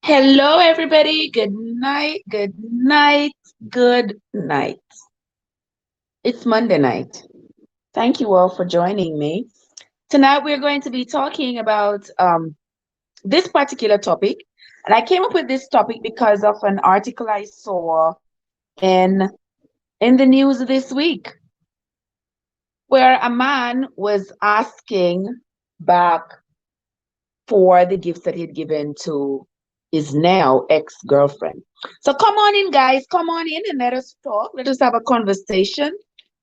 Hello, everybody. Good night. Good night. Good night. It's Monday night. Thank you all for joining me. Tonight, we're going to be talking about this particular topic. And I came up with this topic because of an article I saw in, in the news this week, where a man was asking back for the gifts that he'd given to his now ex-girlfriend. So come on in, guys. Come on in and let us talk. Let us have a conversation.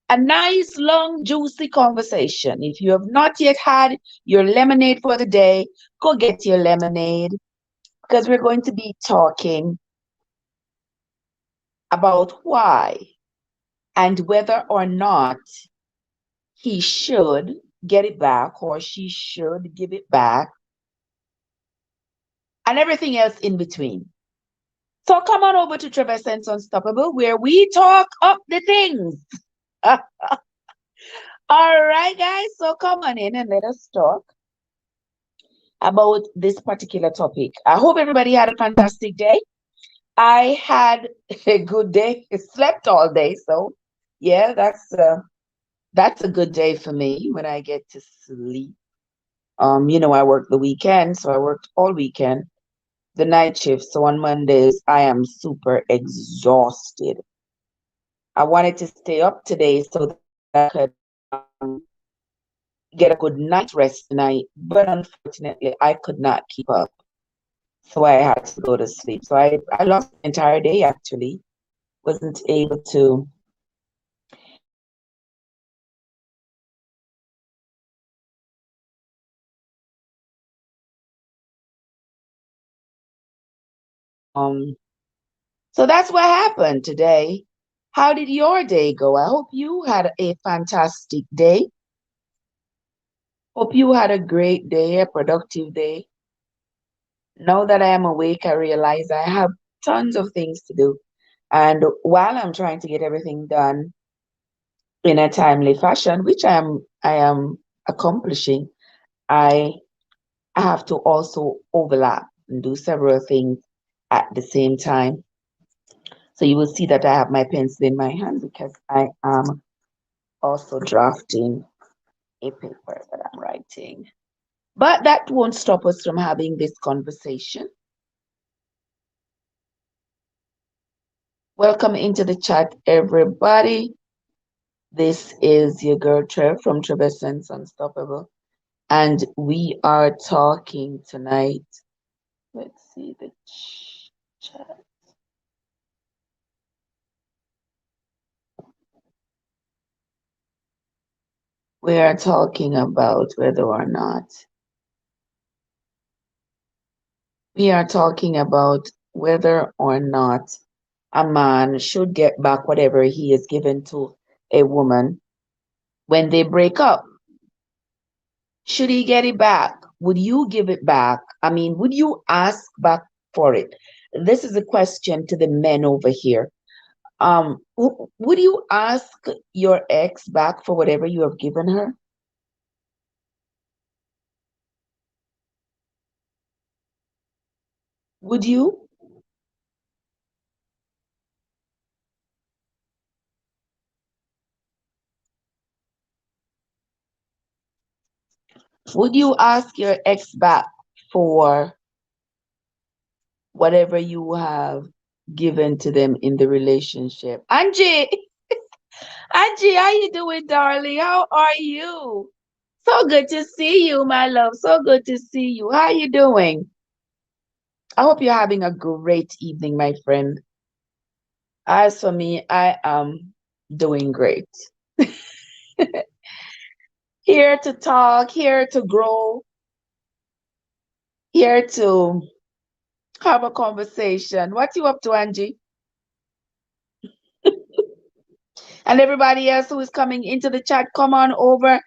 A nice, long, juicy conversation. If you have not yet had your lemonade for the day, go get your lemonade because we're going to be talking about why and whether or not he should get it back or she should give it back and everything else in between. So come on over to Trevessence Unstoppable, where we talk up the things. All right, guys. So come on in and let us talk about this particular topic. I hope everybody had a fantastic day. I had a good day. I slept all day, so yeah, that's a good day for me when I get to sleep. I work the weekend, so I worked all weekend, the night shift. So on Mondays, I am super exhausted. I wanted to stay up today so that I could get a good night rest tonight, but unfortunately, I could not keep up. So I had to go to sleep. So I lost the entire day actually. Wasn't able to um so that's what happened today. How did your day go? I hope you had a fantastic day. Hope you had a great day, a productive day. Now that I am awake, I realize I have tons of things to do. And while I'm trying to get everything done in a timely fashion, which I am accomplishing, I have to also overlap and do several things at the same time. So you will see that I have my pencil in my hand because I am also drafting a paper that I'm writing. But that won't stop us from having this conversation. Welcome into the chat, everybody. This is your girl Trev from Trevessence Unstoppable. And we are talking tonight. Let's see the chat. We are talking about whether or not a man should get back whatever he has given to a woman when they break up. Should he get it back? Would you give it back? I mean, would you ask back for it? This is a question to the men over here. Would you ask your ex back for whatever you have given her? Would you? Would you ask your ex back for whatever you have given to them in the relationship? Angie, Angie, how you doing, darling? How are you? So good to see you, my love. So good to see you. How you doing? I hope you're having a great evening, my friend. As for me, I am doing great. Here to talk, here to grow, here to have a conversation. What you up to, Angie? And everybody else who is coming into the chat, come on over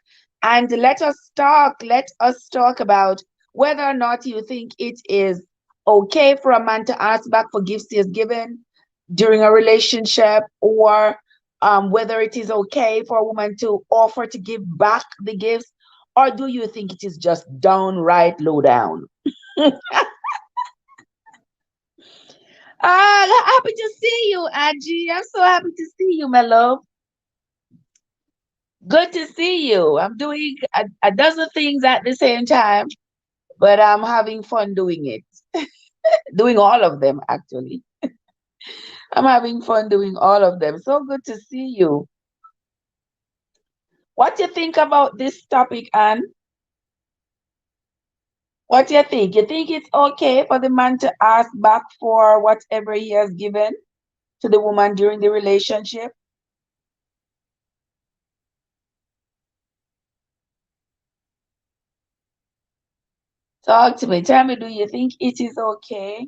and let us talk. Let us talk about whether or not you think it is okay for a man to ask back for gifts he has given during a relationship, or whether it is okay for a woman to offer to give back the gifts, or do you think it is just downright low down? Happy to see you, Angie. I'm so happy to see you, my love. Good to see you. I'm doing a dozen things at the same time, but I'm having fun doing it. Doing all of them, actually. I'm having fun doing all of them. So good to see you. What do you think about this topic, Anne? What do you think? You think it's okay for the man to ask back for whatever he has given to the woman during the relationship? Talk to me. Tell me, do you think it is okay?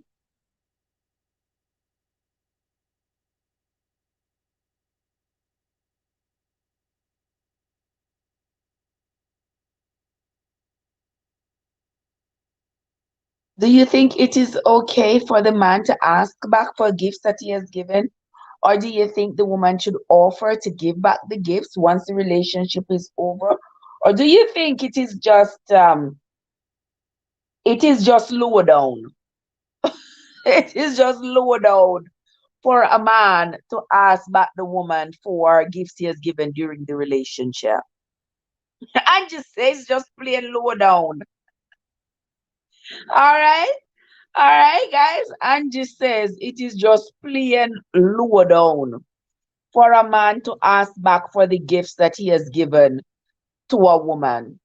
Do you think it is okay for the man to ask back for gifts that he has given? Or do you think the woman should offer to give back the gifts once the relationship is over? Or do you think it is just lower down? It is just lower down for a man to ask back the woman for gifts he has given during the relationship. And just say it's just plain lower down. All right. All right, guys. Angie says it is just plain lower down for a man to ask back for the gifts that he has given to a woman.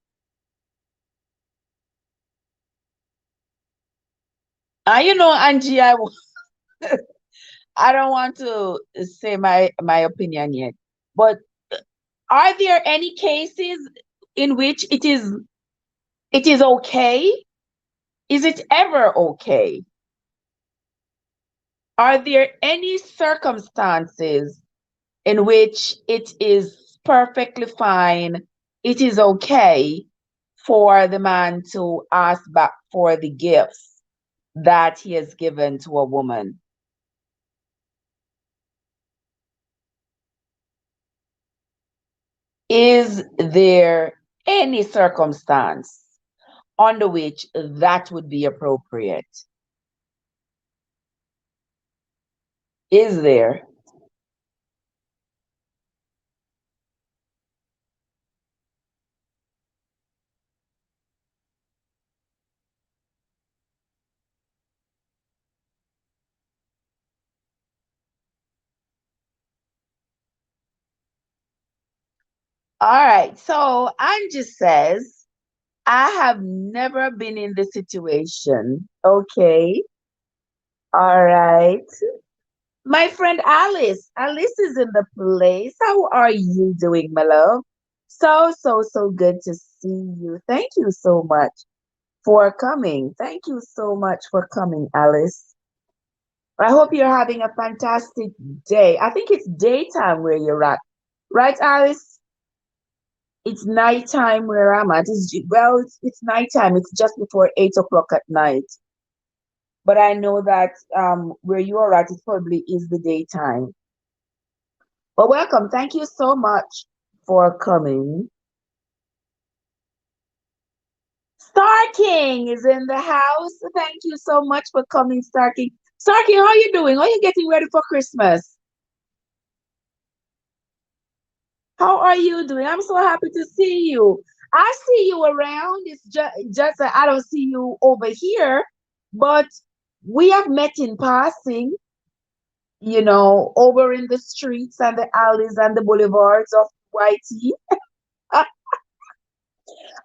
Angie, I don't want to say my opinion yet, but are there any cases in which it is okay? Is it ever okay? Are there any circumstances in which it is perfectly fine, it is okay for the man to ask back for the gifts that he has given to a woman? Is there any circumstance under which that would be appropriate? Is there? All right. So Angie says, I have never been in this situation. Okay. All right. My friend Alice. Alice is in the place. How are you doing, my love? So, so, so good to see you. Thank you so much for coming. Thank you so much for coming, Alice. I hope you're having a fantastic day. I think it's daytime where you're at. Right, Alice? It's nighttime where I'm at. It's nighttime. It's just before 8 o'clock at night. But I know that where you are at, it probably is the daytime. But welcome. Thank you so much for coming. Star King is in the house. Thank you so much for coming, Star King. Star King, how are you doing? Are you getting ready for Christmas? How are you doing? I'm so happy to see you. I see you around. It's just that I don't see you over here, but we have met in passing, over in the streets and the alleys and the boulevards of YT. I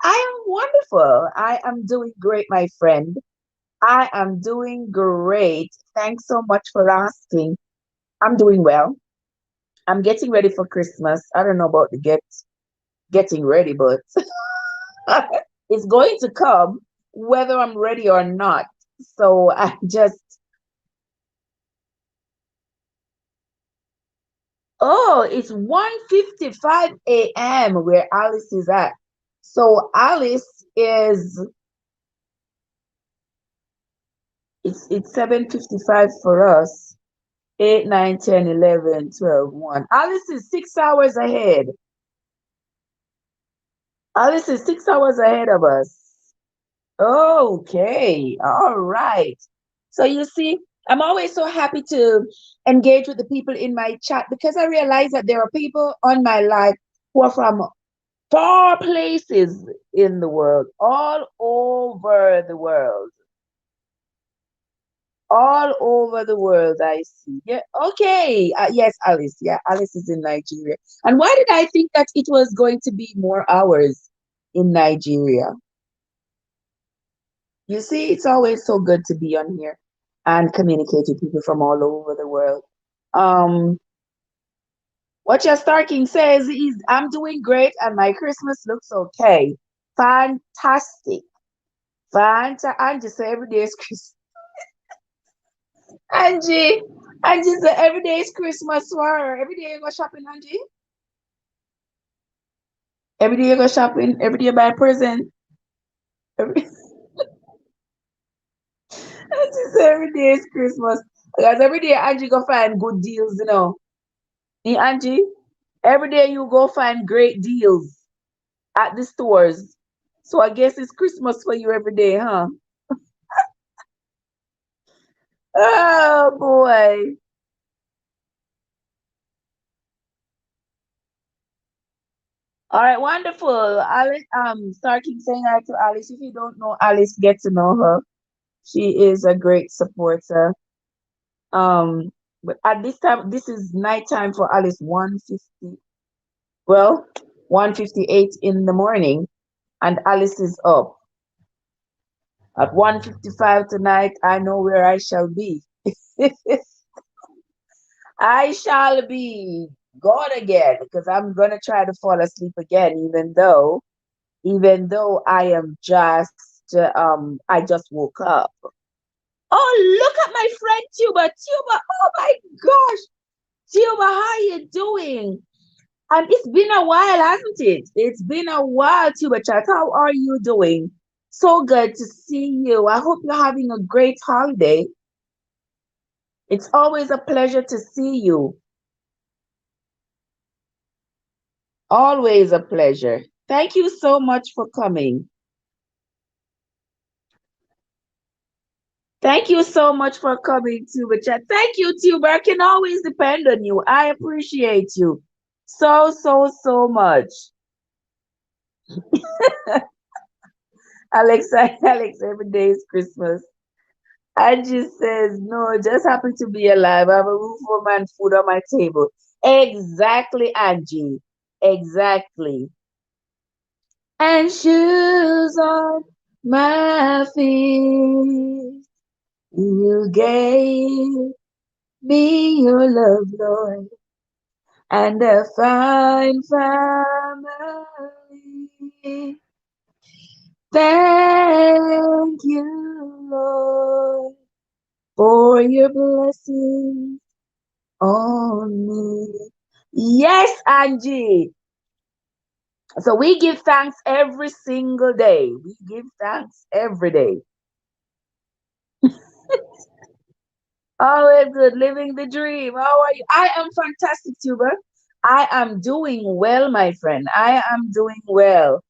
am wonderful. I am doing great, my friend. I am doing great. Thanks so much for asking. I'm doing well. I'm getting ready for Christmas. I don't know about the getting ready, but it's going to come whether I'm ready or not. So I just, oh, it's 1:55 a.m. where Alice is at. So Alice is, it's 7:55 for us. 8, 9, 10, 11, 12, 1. Alice is 6 hours ahead. Alice is 6 hours ahead of us. Okay, all right. So you see, I'm always so happy to engage with the people in my chat because I realize that there are people on my life who are from far places in the world, all over the world, all over the world. I see. Yeah. Okay. Yes, Alice. Yeah, Alice is in Nigeria. And why did I think that it was going to be more hours in Nigeria? You see, it's always so good to be on here and communicate with people from all over the world. Um, what your Starking says is, I'm doing great and my Christmas looks okay. Fantastic. Angie say every day is Christmas. Angie, Angie say every day is Christmas for her. Every day you go shopping, Angie. Every day you go shopping. Every day you buy a present. Every, Angie say every day is Christmas. Because every day Angie go find good deals, you know. Angie, every day you go find great deals at the stores. So I guess it's Christmas for you every day, huh? Oh boy. All right, wonderful. Alice, Starking saying hi to Alice. If you don't know Alice, get to know her. She is a great supporter. Um, but at this time, this is nighttime for Alice, 1:50. Well, 1:58 in the morning, and Alice is up. At 1:55 tonight, I know where I shall be. I shall be gone again because I'm gonna try to fall asleep again, even though I just woke up. Oh, look at my friend Tuba. Tuba, oh my gosh. Tuba, how you doing? And it's been a while, hasn't it? It's been a while, Tuba Chat. How are you doing? So good to see you. I hope you're having a great holiday. It's always a pleasure to see you. Always a pleasure. Thank you so much for coming. Thank you so much for coming, Tuba Chat. Thank you, Tuba. I can always depend on you. I appreciate you so, so, so much. Alex, Alex, every day is Christmas. Angie says, no, just happy to be alive. I have a roof over my and food on my table. Exactly, Angie. Exactly. And shoes on my feet. You gave me your love, Lord, and a fine family. Thank you, Lord, for your blessings on me. Yes, Angie. So we give thanks every single day. We give thanks every day. Always good, living the dream. How are you? I am fantastic, Tuber. I am doing well, my friend. I am doing well.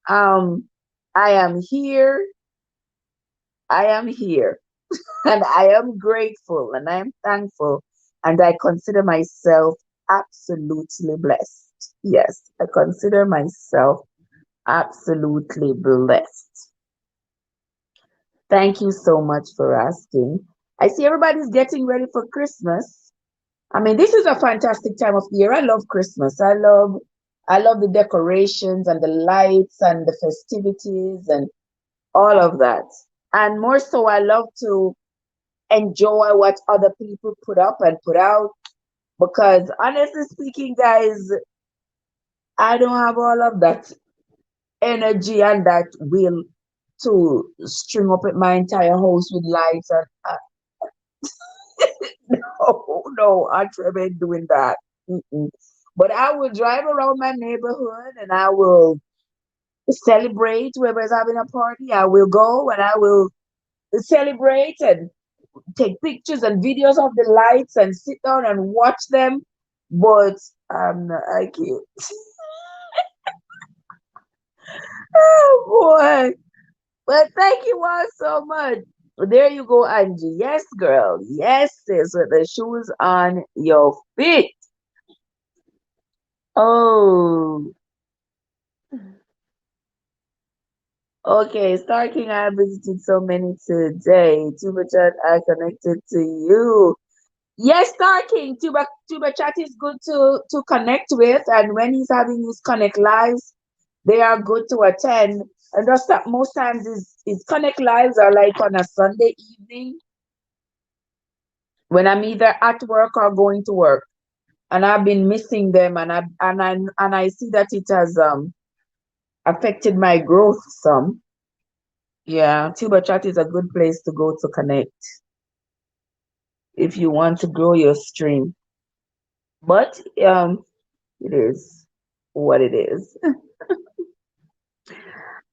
Um, I am here. I am here. And I am grateful and I am thankful. And I consider myself absolutely blessed. Yes, I consider myself absolutely blessed. Thank you so much for asking. I see everybody's getting ready for Christmas. I mean, this is a fantastic time of year. I love Christmas. I love the decorations and the lights and the festivities and all of that. And more so, I love to enjoy what other people put up and put out because honestly speaking, guys, I don't have all of that energy and that will to string up my entire house with lights and no, no, I Trevor ain't doing that. Mm-mm. But I will drive around my neighborhood and I will celebrate whoever's having a party. I will go and I will celebrate and take pictures and videos of the lights and sit down and watch them. But I can't. Oh boy. But thank you all so much. There you go, Angie. Yes, girl. Yes, sis, with the shoes on your feet. Oh, okay. Star King, I visited so many today. Tuba chat, I connected to you. Yes, Star King. Tuba chat is good to connect with, and when he's having his connect lives, they are good to attend. And just that most times his connect lives are like on a Sunday evening when I'm either at work or going to work. And I've been missing them, and I see that it has affected my growth some. Yeah, Tuba Chat is a good place to go to connect if you want to grow your stream. But it is what it is.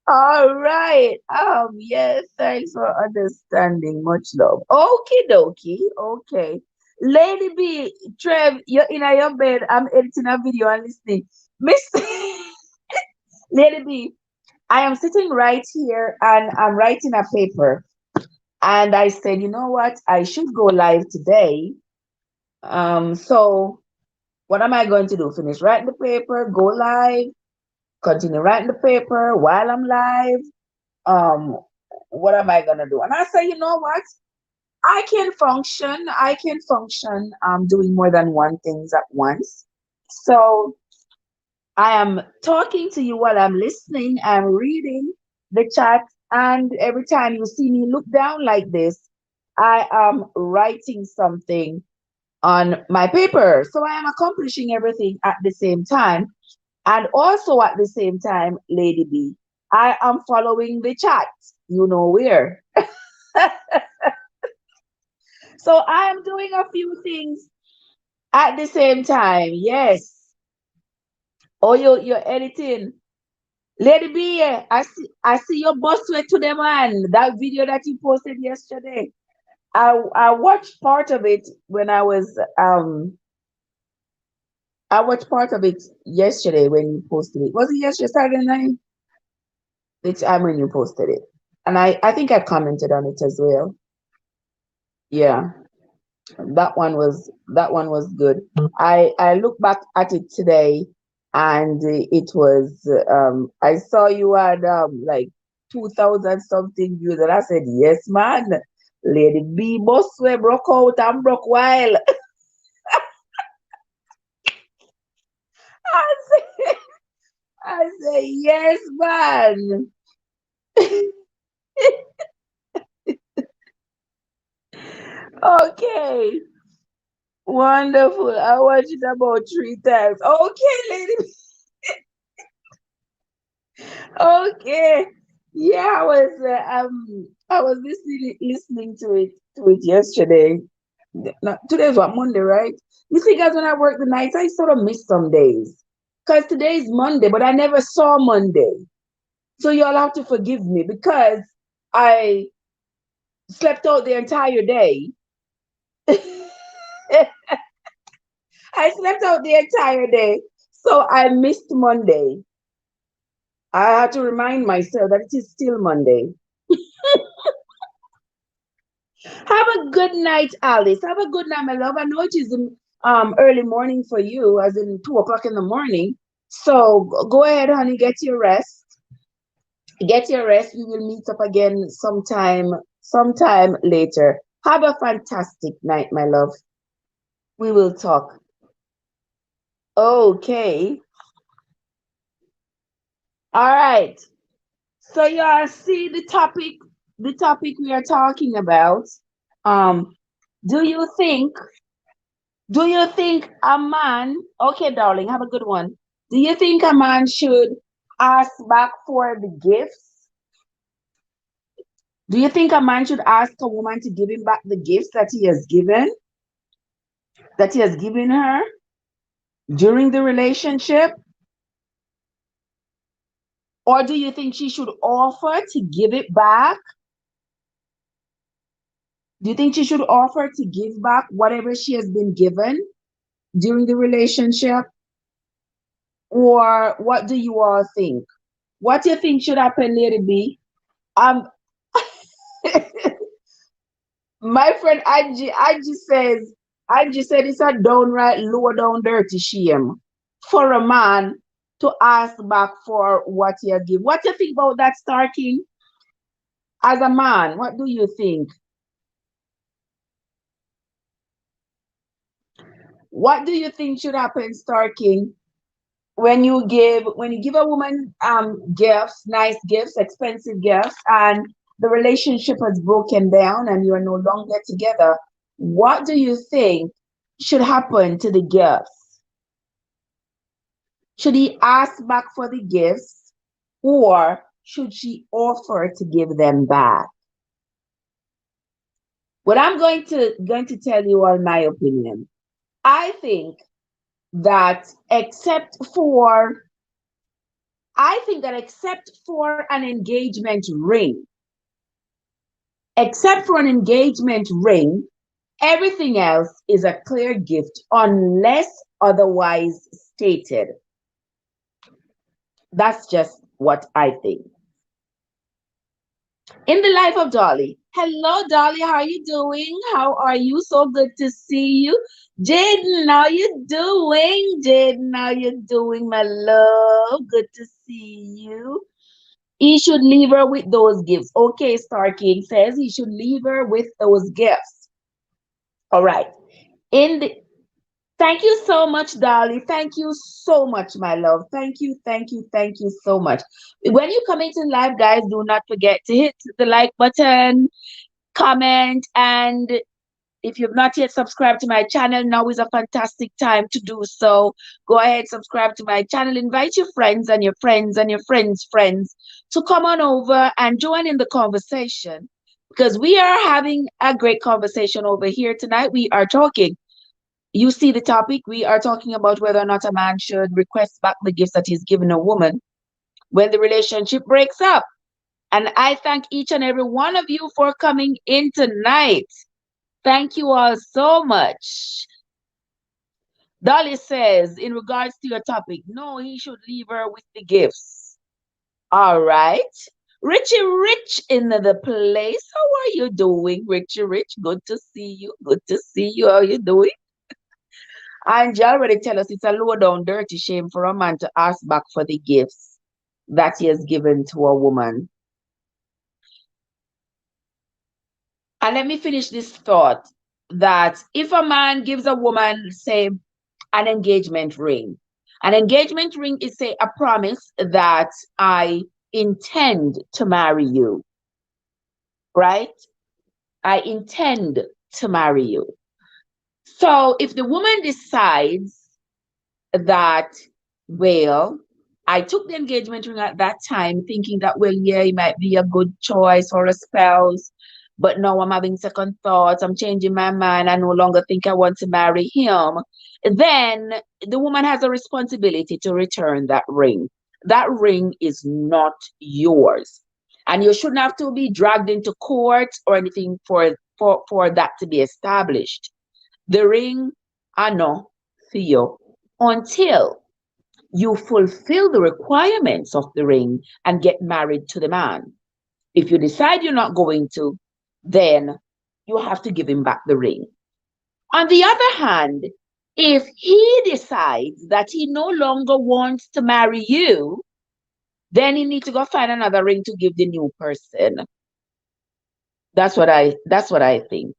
All right. Yes, thanks for understanding. Much love. Okie dokie. Okay. Lady B, Trev, you're in your bed. I'm editing a video and listening. Miss Lady B, I am sitting right here and I'm writing a paper. And I said, you know what? I should go live today. So what am I going to do? Finish writing the paper, go live, continue writing the paper while I'm live. Um, what am I gonna do? And I said, you know what? I can function. I can function doing more than one things at once. So I am talking to you while I'm listening. I'm reading the chat, and every time you see me look down like this, I am writing something on my paper. So I am accomplishing everything at the same time. And also at the same time, Lady B, I am following the chat. You know where. So I am doing a few things at the same time. Yes. Oh, you're editing. Lady B, I see your boss went to the man. That video that you posted yesterday. I watched part of it when I watched part of it yesterday when you posted it. Was it yesterday Saturday night? The time when you posted it. And I think I commented on it as well. Yeah. That one was good. I look back at it today, and it was I saw you had like 2,000 something views, and I said, yes, man. Lady B boss we broke out and broke wild. I say, I say, yes, man. Okay. Wonderful. I watched it about 3 times. Okay, lady. Okay. Yeah, I was listening to it yesterday. Today's what, Monday, right? You see, guys, when I work the nights, I sort of miss some days. Because today is Monday, but I never saw Monday. So y'all have to forgive me because I slept out the entire day. I slept out the entire day. So I missed Monday. I had to remind myself that it is still Monday. Have a good night, Alice. Have a good night, my love. I know it is early morning for you, as in 2 o'clock in the morning. So go ahead, honey, get your rest. Get your rest. We will meet up again sometime later. Have a fantastic night, my love. We will talk. Okay. All right. So y'all see the topic we are talking about. Um, do you think Do you think a man, okay, darling, have a good one. Do you think a man should ask back for the gifts? Do you think a man should ask a woman to give him back the gifts that he has given her during the relationship? Or do you think she should offer to give it back? Do you think she should offer to give back whatever she has been given during the relationship? Or what do you all think? What do you think should happen, Lady B? Um, My friend Angie said it's a downright low down dirty shame for a man to ask back for what you give. What do you think about that, Star King? As a man, what do you think? What do you think should happen, Star King, when you give a woman gifts, nice gifts, expensive gifts, and the relationship has broken down and you are no longer together? What do you think should happen to the gifts? Should he ask back for the gifts, or should she offer to give them back? What I'm going to tell you all my opinion. I think that except for an engagement ring, everything else is a clear gift unless otherwise stated. That's just what I think. In the life of Dolly. Hello, Dolly. How are you doing? How are you? So good to see you. Jaden, how you doing? Jaden, how you doing, my love? Good to see you. He should leave her with those gifts. Okay, Star King says he should leave her with those gifts. All right. In the Thank you so much, Dolly. Thank you so much, my love. Thank you so much. When you come into live, guys, do not forget to hit the like button, comment, and if you've not yet subscribed to my channel, now is a fantastic time to do so. Go ahead, subscribe to my channel, invite your friends and your friends and your friends' friends to come on over and join in the conversation, because we are having a great conversation over here tonight. We are talking. You see the topic. We are talking about whether or not a man should request back the gifts that he's given a woman when the relationship breaks up. And I thank each and every one of you for coming in tonight. Thank you all so much. Dolly says, in regards to your topic, no, he should leave her with the gifts. All right. Richie Rich in the place. How are you doing, Richie Rich? Good to see you. Good to see you. How are you doing? And you already tell us it's a low down dirty shame for a man to ask back for the gifts that he has given to a woman. And let me finish this thought that if a man gives a woman, say, an engagement ring is, say, a promise that I intend to marry you, right? I intend to marry you. So if the woman decides that, well, I took the engagement ring at that time thinking that, well, yeah, he might be a good choice or a spouse, but now I'm having second thoughts, I'm changing my mind, I no longer think I want to marry him, then the woman has a responsibility to return that ring. That ring is not yours. And you shouldn't have to be dragged into court or anything for that to be established. The ring, I know, for you, until you fulfill the requirements of the ring and get married to the man. If you decide you're not going to, then you have to give him back the ring. On the other hand, if he decides that he no longer wants to marry you, then he needs to go find another ring to give the new person. That's what I think.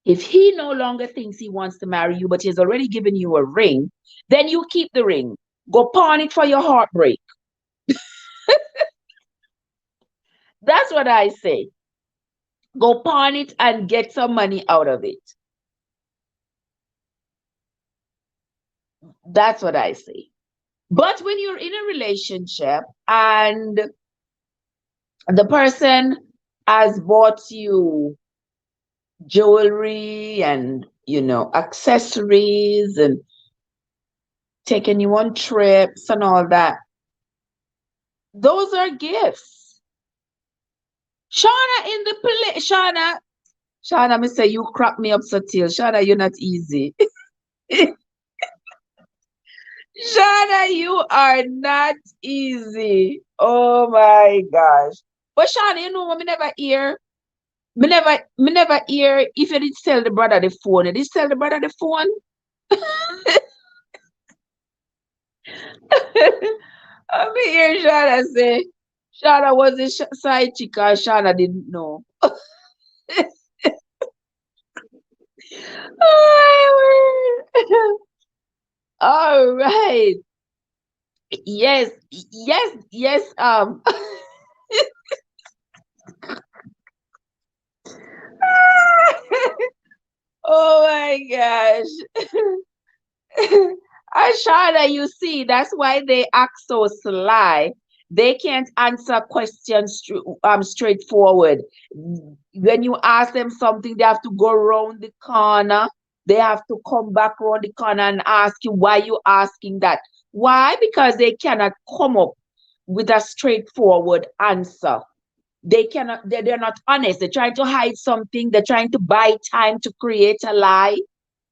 If he no longer thinks he wants to marry you, but he's already given you a ring, then you keep the ring. Go pawn it for your heartbreak. That's what I say. Go pawn it and get some money out of it. That's what I say. But when you're in a relationship and the person has bought you jewelry and, accessories and taken you on trips and all that, those are gifts. Shauna in the place. Shauna, me say you crack me up so till. Shauna, you're not easy. Shauna, you are not easy. Oh my gosh. But Shauna, you know what me never hear? Me never hear if you did sell the brother the phone. You did sell the brother the phone? I mean, hear Shana say, Shana was a side chick and Shana didn't know. Oh, my word. All right. Yes, yes, yes. Oh my gosh. Ashana, you see, that's why they act so sly. They can't answer questions straightforward. When you ask them something, they have to go around the corner. They have to come back around the corner and ask you why you asking that. Why? Because they cannot come up with a straightforward answer. They cannot, they're not honest. They're trying to hide something. They're trying to buy time to create a lie.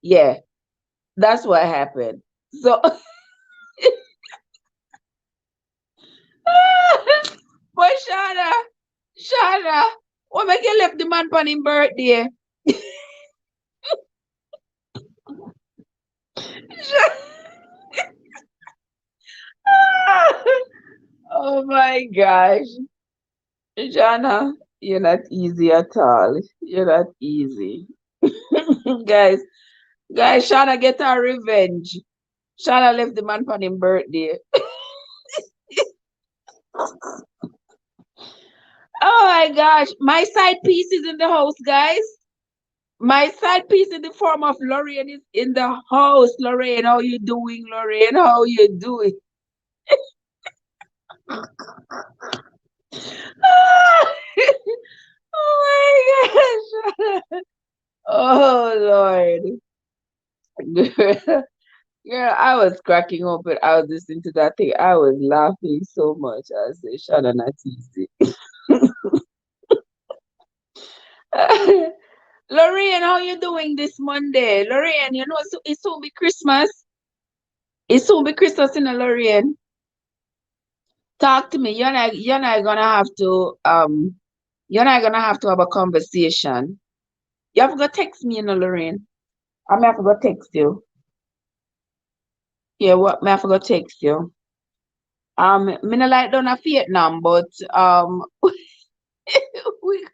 Yeah, that's what happened. So but Shana, what make you left the man on his birthday? Oh my gosh. Shana, you're not easy at all. You're not easy. guys, Shana get her revenge. Shana left the man on his birthday. Oh my gosh. My side piece is in the house, guys. My side piece in the form of Lorraine is in the house. Lorraine, how you doing, Lorraine? How you doing? Oh my gosh. Oh Lord. Girl, girl, I was cracking up when I was listening to that thing. I was laughing so much. I said, Shana, not easy. Lorraine, how you doing this Monday? Lorraine, you know, it's soon be Christmas. It's soon be Christmas in Lorraine. Talk to me. You're not gonna have to you're not gonna have to have a conversation. You have to go text me, Lorraine. I'm have to go text you. Yeah, what me have to go text you. Me no like down a Vietnam, but we,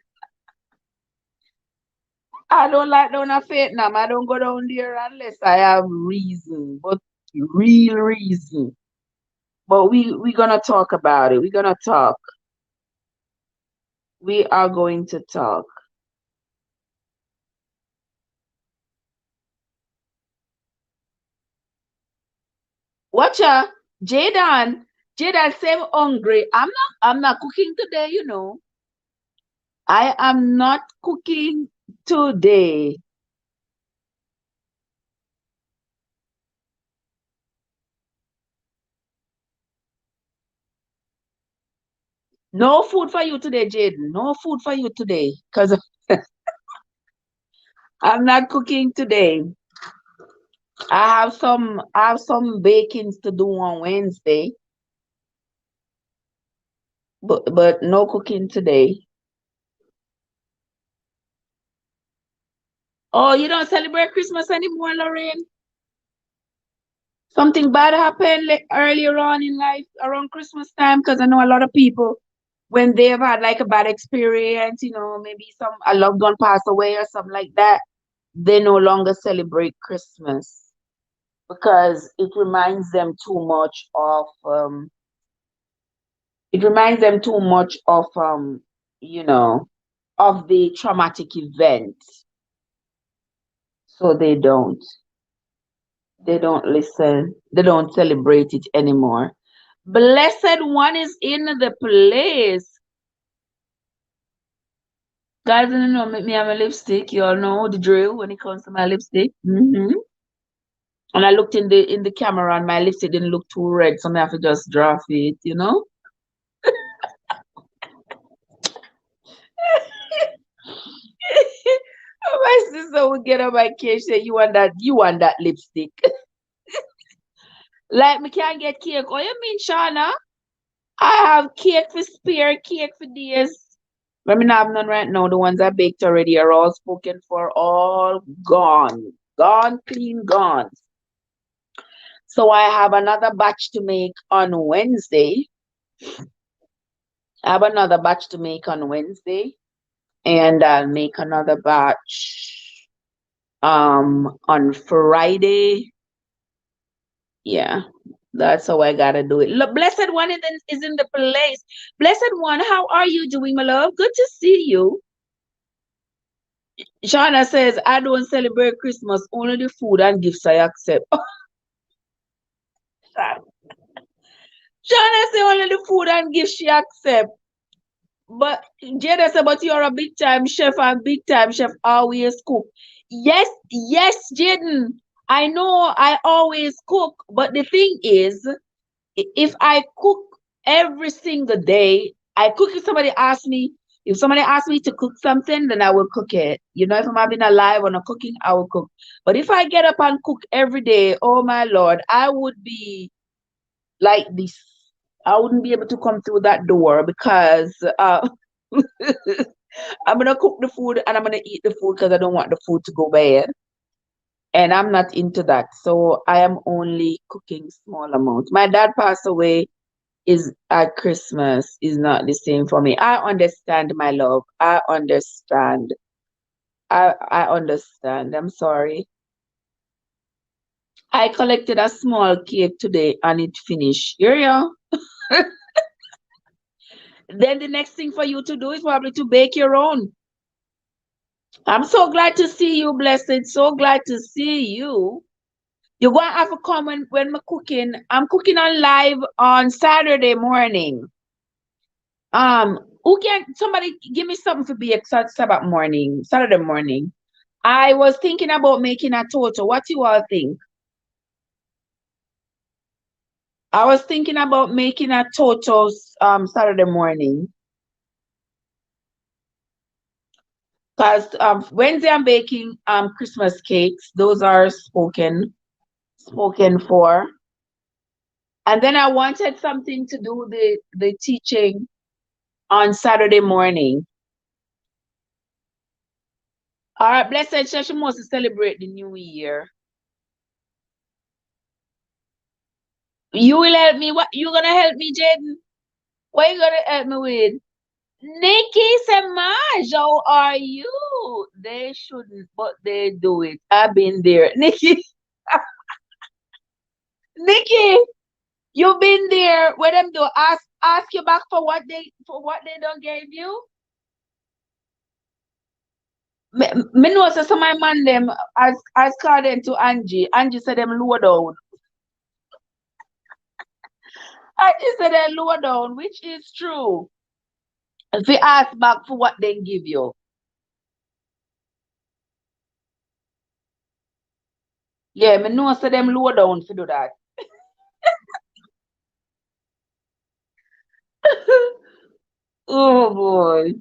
I don't like down a Vietnam. I don't go down there unless I have reason, but real reason. But we gonna talk about it. We're gonna talk. We are going to talk. Watcha, Jaden. Jaden, same hungry. I'm not cooking today, you know. I am not cooking today. No food for you today, Jaden. No food for you today. Because I'm not cooking today. I have some bakings to do on Wednesday, but no cooking today. Oh, you don't celebrate Christmas anymore, Lorraine? Something bad happened earlier on in life around Christmas time? Because I know a lot of people, when they've had like a bad experience, maybe a loved one passed away or something like that, they no longer celebrate Christmas because it reminds them too much you know, of the traumatic event. So they don't listen, they don't celebrate it anymore. Blessed one is in the place. Guys, you know me have a lipstick. You all know the drill when it comes to my lipstick. And I looked in the camera and my lipstick didn't look too red, so I have to just draw it. My sister would get on my case say, you want that lipstick. Like me can't get cake. Oh, you mean, Shauna? I have cake for spare, cake for days. Let me not have none right now. The ones I baked already are all spoken for, all gone. Gone, clean, gone. So I have another batch to make on Wednesday. I have another batch to make on Wednesday. And I'll make another batch on Friday. Yeah, that's how I gotta do it. Look, Blessed One is in the place. Blessed One, how are you doing, my love? Good to see you. Shauna says, I don't celebrate Christmas, only the food and gifts I accept. Shauna says only the food and gifts she accept. But Jada said, but you're a big time chef and big time chef always cook. Yes, yes, Jaden. I know I always cook, but the thing is, if I cook every single day, I cook if somebody asks me to cook something, then I will cook it. You know, if I'm having a live on a cooking, I will cook. But if I get up and cook every day, oh my Lord, I would be like this. I wouldn't be able to come through that door because I'm gonna cook the food and I'm gonna eat the food because I don't want the food to go bad. And I'm not into that. So I am only cooking small amounts. My dad passed away is at Christmas is not the same for me. I understand, my love. I understand. I understand. I'm sorry. I collected a small cake today and it finished. Here you are. Then the next thing for you to do is probably to bake your own. I'm so glad to see you, Blessed. So glad to see you. You're going to have to come when I'm cooking. I'm cooking on live on Saturday morning. Who can somebody give me something for be Saturday morning. I was thinking about making a toto. What you all think? I was thinking about making a toto Saturday morning. Because Wednesday I'm baking Christmas cakes. Those are spoken for. And then I wanted something to do the teaching on Saturday morning. All right, Blessed Church must celebrate the new year. You will help me. What you gonna help me, Jaden? What you gonna help me with? Nikki Samaj, how are you? They shouldn't, but they do it. I've been there. Nikki, Nikki, you've been there. What them do? Ask you back for what they don't give you. Me know so some my man them as call them to Angie. Angie said them low down. Angie said them low down, which is true. If you ask back for what they give you. Yeah, me know so them low down to do that. Oh boy.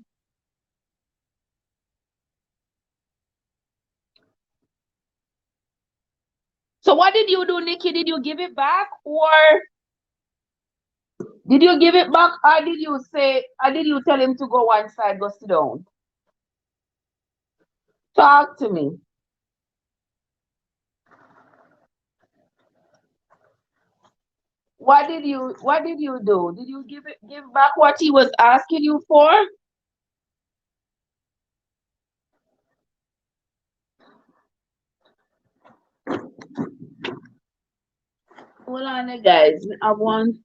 So what did you do, Nikki? Did you give it back or did you give it back or did you tell him to go one side, go sit down? Talk to me. What did you do? Did you give back what he was asking you for? Hold on, guys. I want.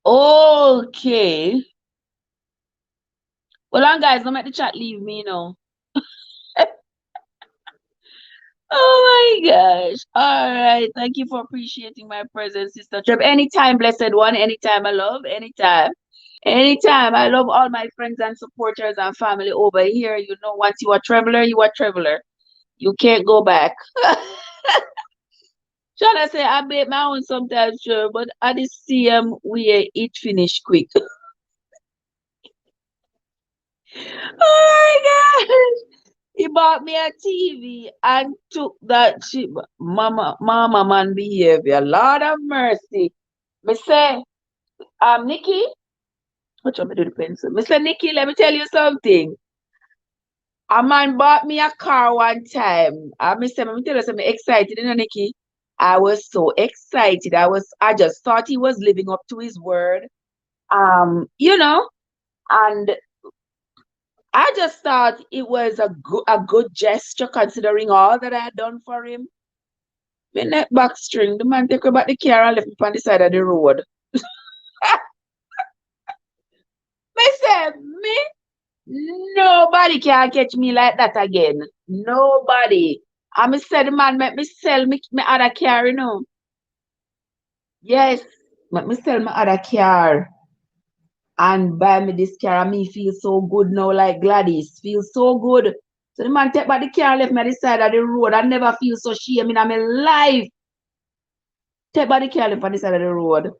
Okay. Hold on, guys. Don't let the chat leave me now. Oh my gosh. All right. Thank you for appreciating my presence, Sister Trev. Anytime, blessed one. Anytime, I love. Anytime. Anytime. I love all my friends and supporters and family over here. You know, once you are traveler, you are traveler. You can't go back. Trying to say I make my own sometimes, sure, but at the same way, it finish quick. Oh my gosh. He bought me a TV and took that cheap mama man behavior. Lord of mercy. Me say, Nikki, what you want me do the pencil? Me say, Nikki, let me tell you something. A man bought me a car one time. Me say, let me tell you something excited, you know, Nikki. I was so excited. I just thought he was living up to his word. You know, and I just thought it was a good gesture considering all that I had done for him. Me neck back string, the man take about the car and left me on the side of the road. Me say, me, nobody can catch me like that again. Nobody. I me say the man make me sell me other car, you know. Yes, make me sell my other car and buy me this car and me feel so good now like Gladys. Feel so good. So the man take back the car and left me at the side of the road. I never feel so shame in my life. Take back the car and left on the side of the road.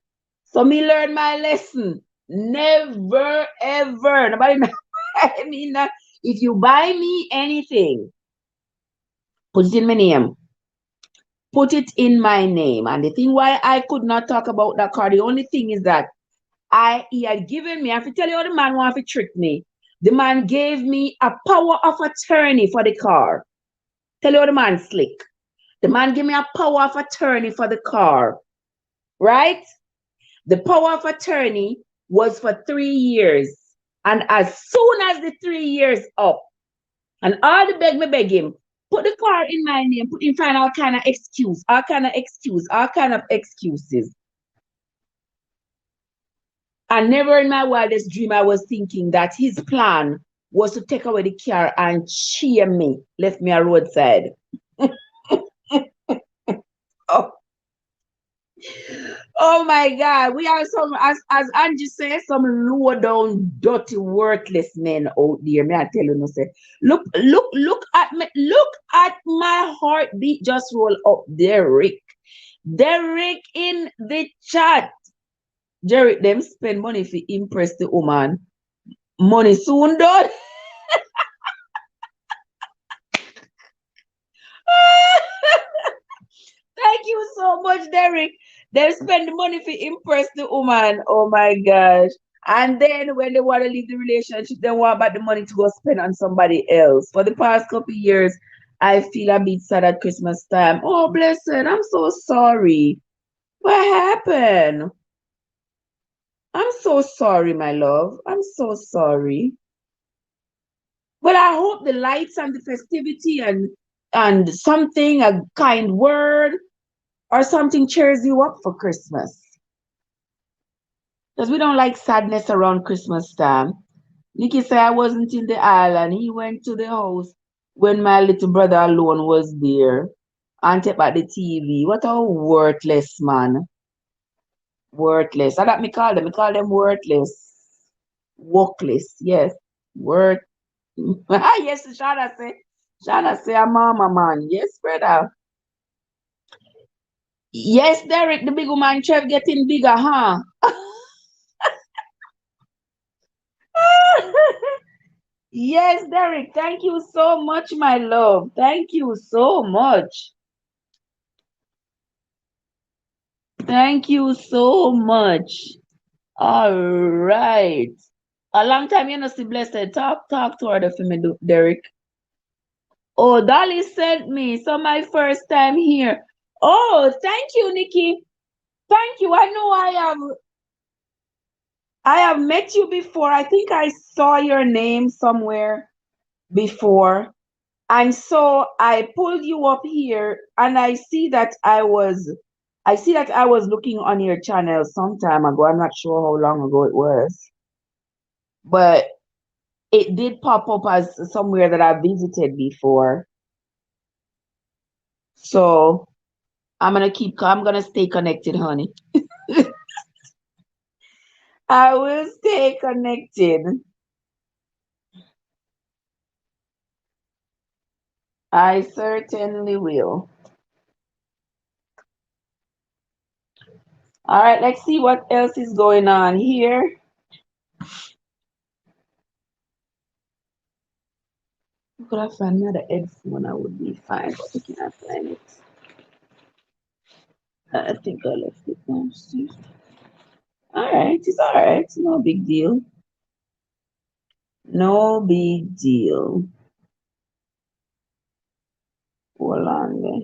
So me learn my lesson. Never ever. Nobody I mean if you buy me anything, put it in my name. Put it in my name. And the thing why I could not talk about that car, the only thing is that he had given me, I have to tell you how the man wanted to trick me. The man gave me a power of attorney for the car. Tell you how the man slick. The man gave me a power of attorney for the car. Right? The power of attorney was for 3 years. And as soon as the 3 years up, and all the beg him, put the car in my name, put in find all kind of excuse, all kind of excuse, all kind of excuses. And never in my wildest dream I was thinking that his plan was to take away the car and cheer me, left me a roadside. Oh, oh my God. We are some, as Angie says, some low down, dirty, worthless men out there. May I tell you no say. Look at me, look at my heartbeat just roll up. Derek. Derek in the chat. Derek, them spend money to impress the woman. Money soon done. Thank you so much, Derek. They spend the money to impress the woman. Oh my gosh. And then when they want to leave the relationship, they want back the money to go spend on somebody else. For the past couple of years, I feel a bit sad at Christmas time. Oh, blessed. I'm so sorry. What happened? I'm so sorry, my love. I'm so sorry. Well, I hope the lights and the festivity and something, a kind word, or something cheers you up for Christmas. Because we don't like sadness around Christmas time. Nikki said I wasn't in the island. He went to the house when my little brother alone was there and take back the TV. What a worthless man. Worthless. And that me call them. Me call them worthless. Workless. Yes. Worth. Yes, Shana say. Shana say a mama man. Yes, brother. Yes, Derek, the big woman Trev getting bigger, huh? Yes, Derek, thank you so much, my love. Thank you so much. Thank you so much. All right. A long time you know see blessed. Talk to her for me, Derek. Oh, Dolly sent me. So my first time here. Oh, thank you, Nikki. Thank you. I know I have met you before. I think I saw your name somewhere before. And so I pulled you up here and I see that I was looking on your channel some time ago. I'm not sure how long ago it was. But it did pop up as somewhere that I visited before. So I'm gonna stay connected, honey. I will stay connected. I certainly will. All right, let's see what else is going on here. Could I find another headphone? I would be fine, but I cannot find it. I think I left it downstairs. All right, it's all right. No big deal. No big deal. Hold on there.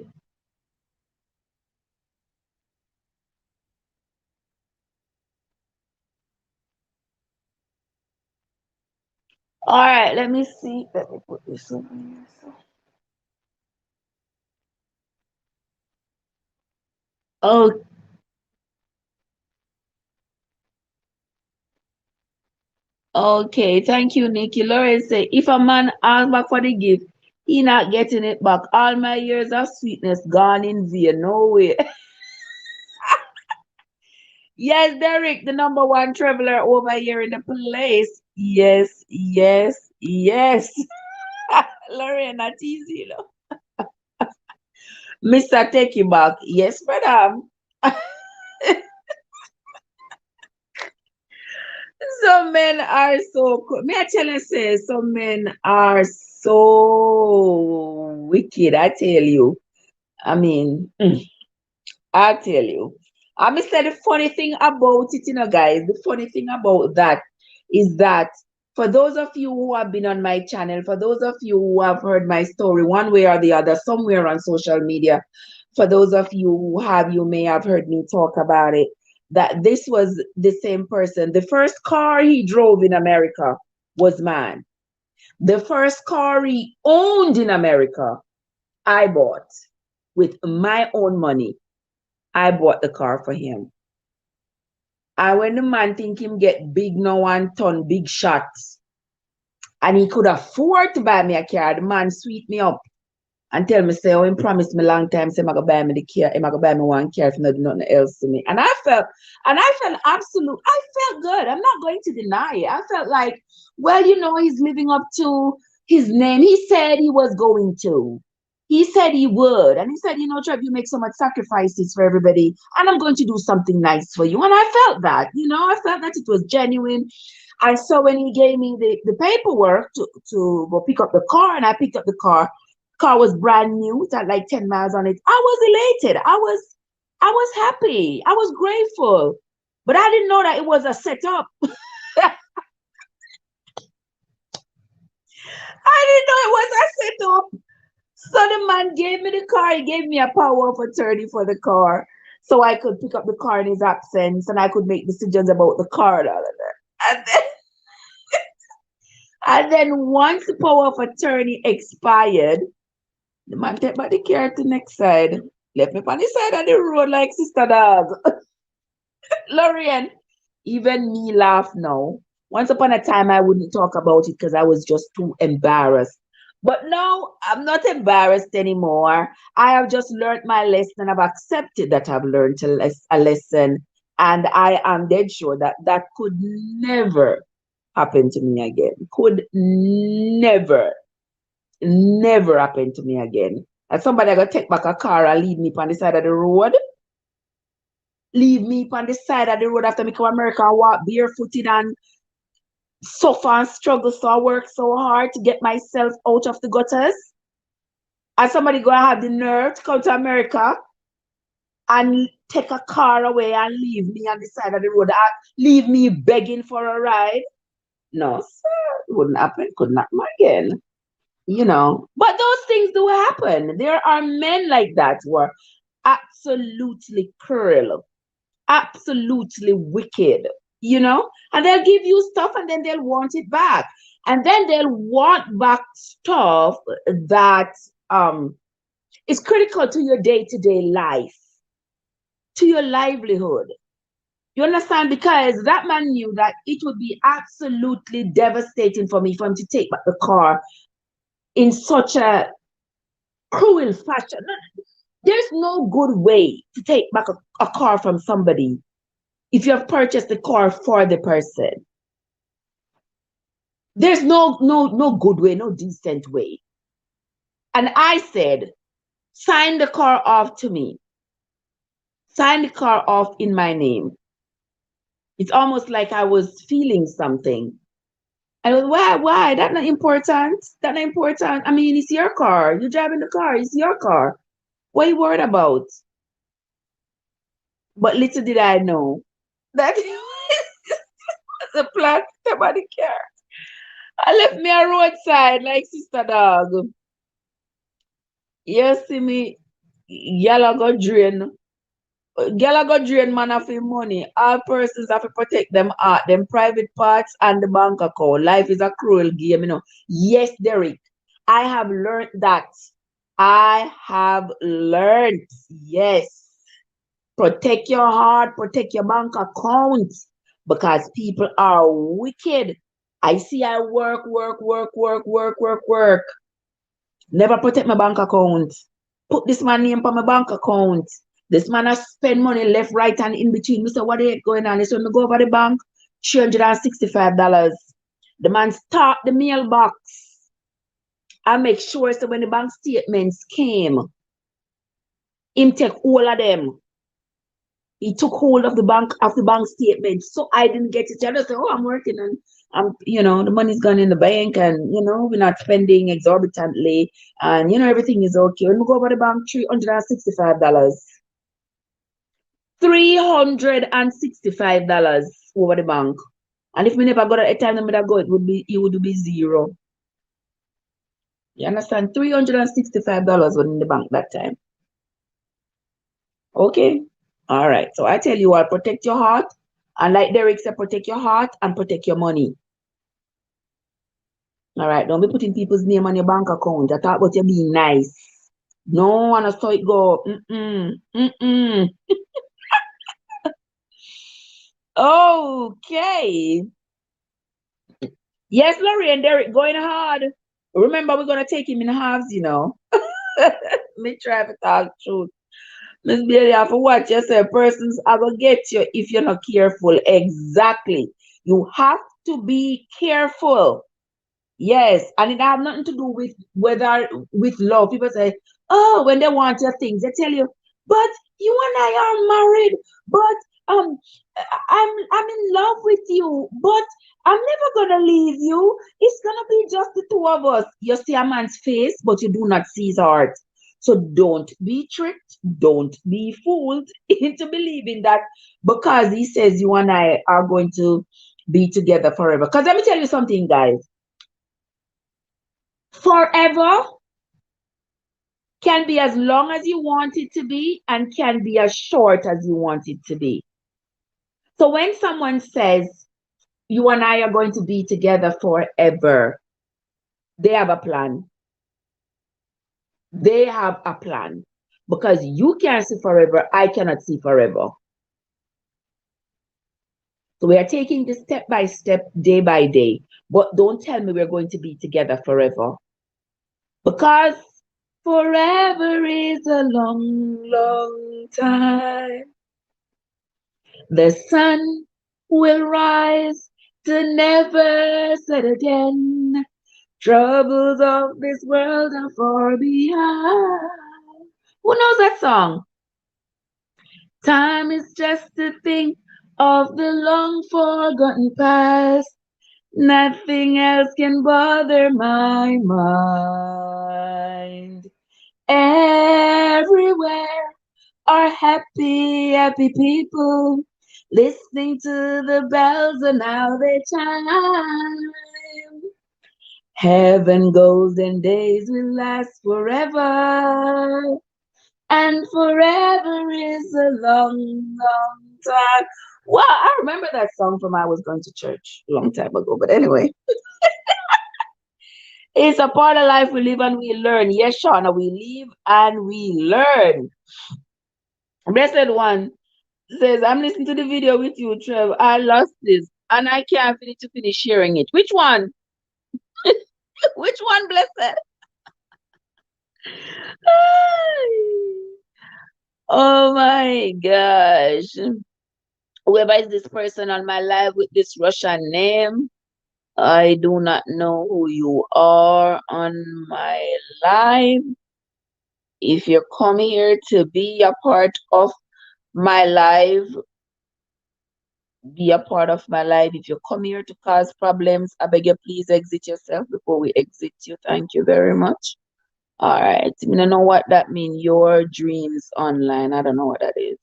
All right, let me see. Let me put this over here. So. Oh, okay. Thank you, Nikki. Lauren say, if a man asks back for the gift, he not getting it back. All my years of sweetness gone in vain. No way. Yes, Derek, the number one traveler over here in the place. Yes, yes, yes. Lauren, not easy, you know. Mr. Take you back. Yes, madam. Some men are so may I tell you say some men are so wicked, I tell you. I mean, I tell you. I must say the funny thing about it, you know, guys, the funny thing about that is that for those of you who have been on my channel, for those of you who have heard my story one way or the other, somewhere on social media, for those of you who have, you may have heard me talk about it, that this was the same person. The first car he drove in America was mine. The first car he owned in America, I bought with my own money. I bought the car for him. And when the man think him get big now and turn big shots, and he could afford to buy me a car, the man sweet me up and tell me, say, oh, he promised me long time, say, I'm gonna buy me the car, I'm gonna buy me one car if not do nothing else to me. And I felt absolute, I felt good. I'm not going to deny it. I felt like, well, you know, he's living up to his name. He said he was going to. He said he would. And he said, you know, Trev, you make so much sacrifices for everybody, and I'm going to do something nice for you. And I felt that, you know, I felt that it was genuine. And so when he gave me the paperwork to go pick up the car, and I picked up the car was brand new. It had like 10 miles on it. I was elated. I was happy. I was grateful. But I didn't know that it was a setup. I didn't know it was a setup. So the man gave me the car. He gave me a power of attorney for the car. So I could pick up the car in his absence, and I could make decisions about the car and all of that. And then once the power of attorney expired, the man take back the car to the next side. Left me on the side of the road like sister dog. Lorian, even me laugh now. Once upon a time, I wouldn't talk about it because I was just too embarrassed. But now I'm not embarrassed anymore. I have just learned my lesson. I've accepted that I've learned a lesson. And I am dead sure that that could never happen to me again. Could never, never happen to me again. And somebody gonna take back a car and leave me on the side of the road, leave me on the side of the road after me come to America and walk barefooted and suffer and struggle. So I work so hard to get myself out of the gutters. And somebody gonna have the nerve to come to America and take a car away and leave me on the side of the road, and leave me begging for a ride. No, sir, it wouldn't happen. Couldn't happen again. You know, but those things do happen. There are men like that who are absolutely cruel, absolutely wicked, you know, and they'll give you stuff and then they'll want it back. And then they'll want back stuff that is critical to your day-to-day life, to your livelihood. You understand? Because that man knew that it would be absolutely devastating for me for him to take back the car in such a cruel fashion. There's no good way to take back a car from somebody if you have purchased the car for the person. There's no good way, no decent way. And I said, sign the car off to me. Sign the car off in my name. It's almost like I was feeling something. I was, why? That not important. That not important. I mean, it's your car. You're driving the car. It's your car. What are you worried about? But little did I know that it was a plan to somebody care. I left me a roadside like sister dog. You see me, yellow go drain. Girl go drain man of him money. All persons have to protect them art, them private parts and the bank account. Life is a cruel game, you know. Yes, Derek. I have learned that. I have learned. Yes. Protect your heart, protect your bank account because people are wicked. I see I work. Never protect my bank account. Put this man name on my bank account. This man has spend money left, right, and in between. Me say, what the heck going on? So me go over the bank, $365. The man start the mailbox. I make sure so when the bank statements came, him take all of them. He took hold of the bank statement. So I didn't get it. I just say, oh, I'm working and the money's gone in the bank and we're not spending exorbitantly and everything is okay. When we go over the bank, $365. $365 over the bank. And if we never got at a time that I go, it would be zero. You understand? $365 was in the bank that time. Okay. All right. So I tell you what, protect your heart. And like Derek said, protect your heart and protect your money. All right. Don't be putting people's name on your bank account. I thought about you being nice. No one saw it go. Okay. Yes, Laurie and Derek going hard. Remember, we're gonna take him in halves, Me try to talk truth. Miss Bailey, you have to watch yourself. Persons are gonna get you if you're not careful. Exactly. You have to be careful. Yes, and it have nothing to do with whether with love. People say, "Oh, when they want your things, they tell you, but you and I are married, but I'm in love with you, but I'm never gonna leave you. It's gonna be just the two of us." You see a man's face, but you do not see his heart. So don't be tricked, don't be fooled into believing that because he says you and I are going to be together forever. Because let me tell you something, guys. Forever can be as long as you want it to be and can be as short as you want it to be. So when someone says you and I are going to be together forever, they have a plan. They have a plan because you can't see forever. I cannot see forever. So we are taking this step by step, day by day. But don't tell me we're going to be together forever. Because forever is a long, long time. The sun will rise to never set again. Troubles of this world are far behind. Who knows that song? Time is just to think of the long forgotten past. Nothing else can bother my mind. Everywhere are happy, happy people listening to the bells and how they chime. Heaven golden days will last forever, and forever is a long, long time. Well, I remember that song from I was going to church a long time ago. But anyway, it's a part of life we live and we learn. Yes, Shauna, we live and we learn. Blessed one says, I'm listening to the video with you, Trev. I lost this and I can't finish sharing it. Which one? Which one, blessed? Oh my gosh. Whoever is this person on my live with this Russian name, I do not know who you are on my live. If you come here to be a part of my live, be a part of my life. If you come here to cause problems, I beg you, please exit yourself before we exit you. Thank you very much. All right. I don't know what that means. Your dreams online. I don't know what that is.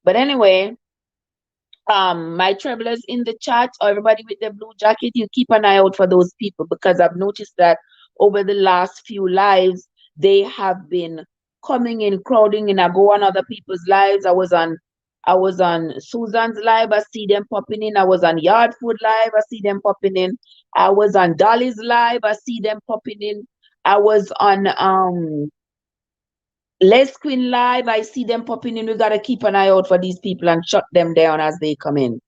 But anyway, my travelers in the chat, or everybody with the blue jacket, you keep an eye out for those people, because I've noticed that over the last few lives they have been coming in, crowding in. I go on other people's lives. I was on Susan's live, I see them popping in. I was on Yard Food live, I see them popping in. I was on Dolly's live, I see them popping in. I was on Les Queen live, I see them popping in. We gotta keep an eye out for these people and shut them down as they come in.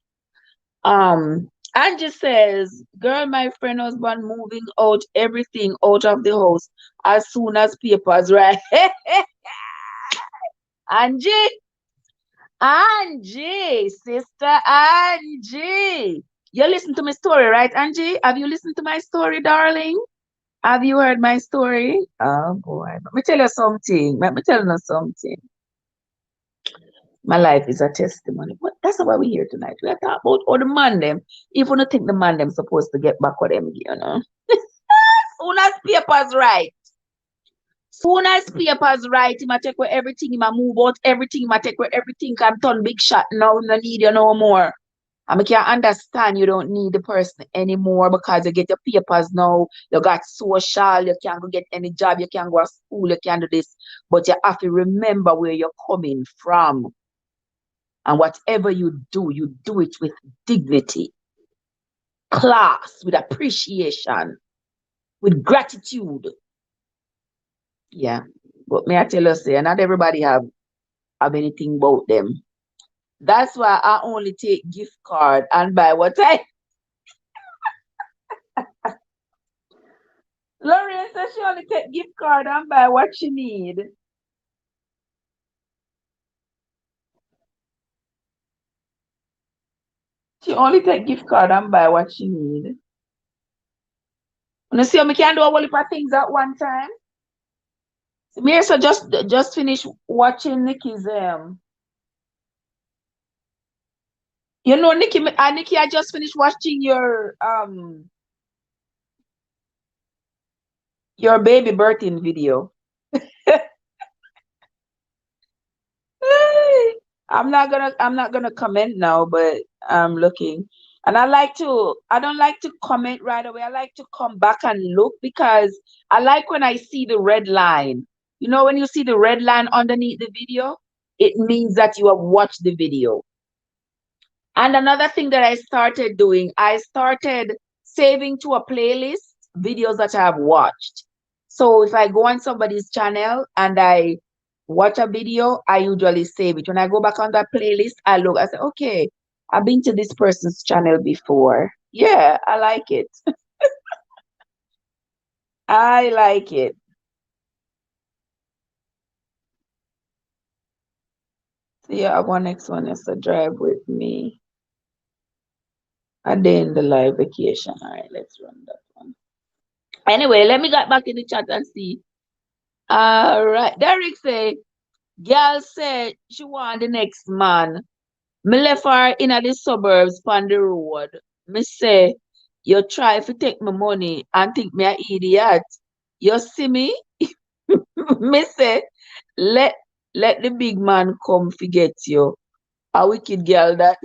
Angie says, girl, my friend husband moving out everything out of the house as soon as papers right. Angie, Angie, sister Angie. You listen to my story, right, Angie? Have you listened to my story, darling? Have you heard my story? Oh boy. Let me tell you something. Let me tell you something. My life is a testimony. But that's not why we're here tonight. We are talking about all the man them. If you don't think the man them supposed to get back with them, you know. Soon as papers right. Soon as papers right, he might take away everything, he might move out everything, he might take away everything, can turn big shot now, no need you no more. I can't understand you don't need the person anymore because you get your papers now, you got social, you can't go get any job, you can't go to school, you can't do this. But you have to remember where you're coming from. And whatever you do it with dignity, class, with appreciation, with gratitude. Yeah. But may I tell you, say, not everybody have anything about them. That's why I only take gift card and buy what I. Lorraine says she only take gift card and buy what she need. She only take gift card and buy what she need. You see how me can do a whole heap of things at one time? Me so just finish watching Nikki's you know, Nikki, I just finished watching your baby birthing video. I'm not gonna comment now, but I'm looking. And I don't like to comment right away. I like to come back and look because I like when I see the red line. You know, when you see the red line underneath the video, it means that you have watched the video. And another thing that I started doing, I started saving to a playlist videos that I have watched. So if I go on somebody's channel and I watch a video, I usually save it. When I go back on that playlist, I look, I say, okay, I've been to this person's channel before. Yeah, I like it. I like it. So yeah, I want next one is to drive with me. A day in the live vacation. All right, let's run that one. Anyway, let me get back in the chat and see. All right. Derek say, girl said she want the next man. Me left her in the suburbs on the road. Me say, you try to take my money and think me an idiot. You see me? Me say, let the big man come forget you. A wicked girl that.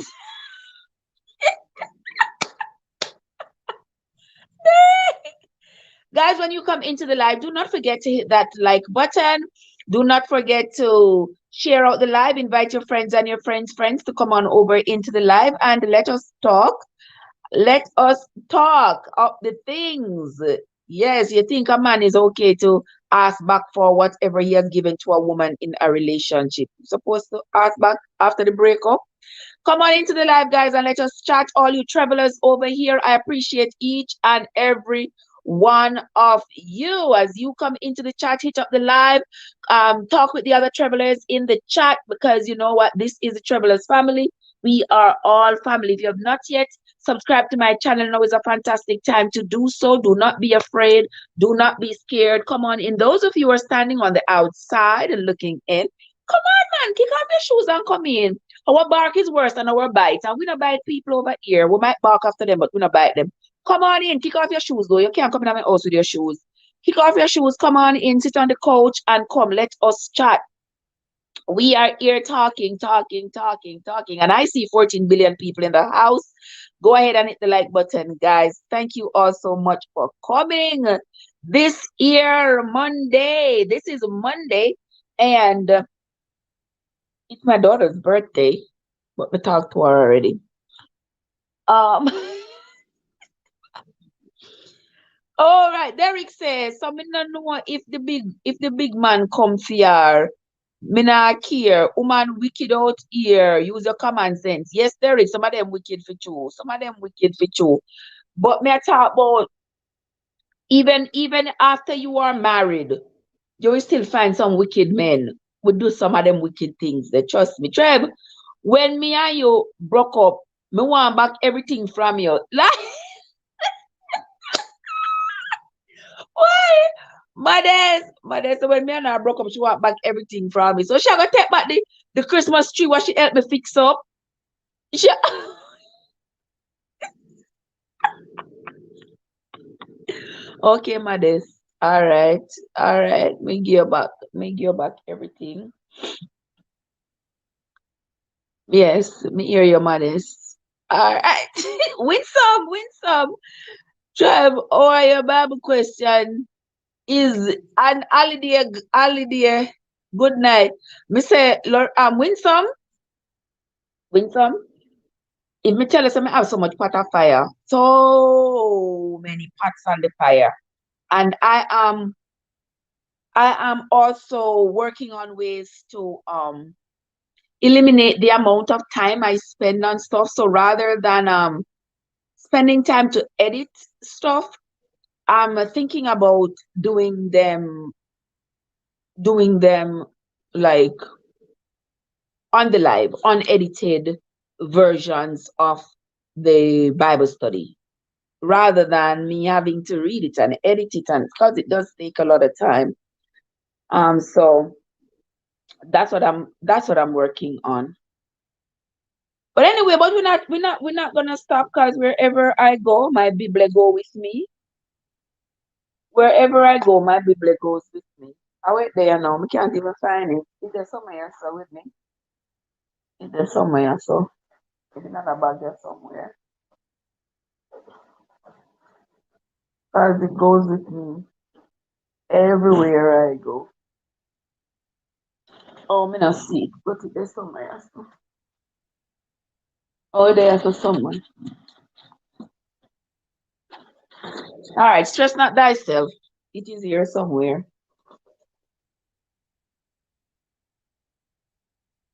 Guys, when you come into the live, do not forget to hit that like button. Do not forget to share out the live. Invite your friends and your friends to come on over into the live and let us talk. Let us talk of the things. Yes, you think a man is okay to ask back for whatever he has given to a woman in a relationship. You're supposed to ask back after the breakup. Come on into the live, guys, and let us chat. All you travelers over here, I appreciate each and every one of you. As you come into the chat, hit up the live, talk with the other travelers in the chat, because you know what? This is the Travelers family. We are all family. If you have not yet subscribed to my channel, now is a fantastic time to do so. Do not be afraid. Do not be scared. Come on in. Those of you who are standing on the outside and looking in, Come on, man, kick off your shoes and come in. Our bark is worse than our bite. And we don't bite people over here. We might bark after them, but we don't bite them. Come on in, kick off your shoes, though. You can't come in my house with your shoes. Kick off your shoes, come on in, sit on the couch, and come. Let us chat. We are here talking, talking, talking, talking. And I see 14 billion people in the house. Go ahead and hit the like button, guys. Thank you all so much for coming this year, Monday. This is Monday. And it's my daughter's birthday, but we talked to her already. Um, all right, Derek says, so me not know if the big man come for her. Me not care. Woman wicked out here. Use your common sense. Yes, Derek, some of them wicked for you. Some of them wicked for you. But me I talk about even after you are married, you will still find some wicked men who do some of them wicked things. They trust me. Trev, when me and you broke up, me want back everything from you. Like, why? Mothers, so when me and her broke up, she want back everything from me. So she gonna take back the Christmas tree what she helped me fix up. She, okay, mothers. All right. All right. Me give you back. Me give you back everything. Yes, me hear your mothers. All right. Win some, win some. Trev, or your Bible question is an holiday, good night. Me say, Lord, win some, win some. If me tell you something, I have so much pot of fire, so many pots on the fire, and I am also working on ways to eliminate the amount of time I spend on stuff. So rather than spending time to edit stuff, I'm thinking about doing them like on the live, unedited versions of the Bible study, rather than me having to read it and edit it, and because it does take a lot of time. So that's what I'm working on. But anyway, but we're not gonna stop, because wherever I go, my Bible go with me. Wherever I go, my Bible goes with me. I wait there now. We can't even find it. Is there somewhere else with me? Is there somewhere so? It's not a bag there somewhere. Because it goes with me everywhere I go. Oh, me not see it, but it is somewhere else. Oh, there's somewhere. All right, stress not thyself. It is here somewhere.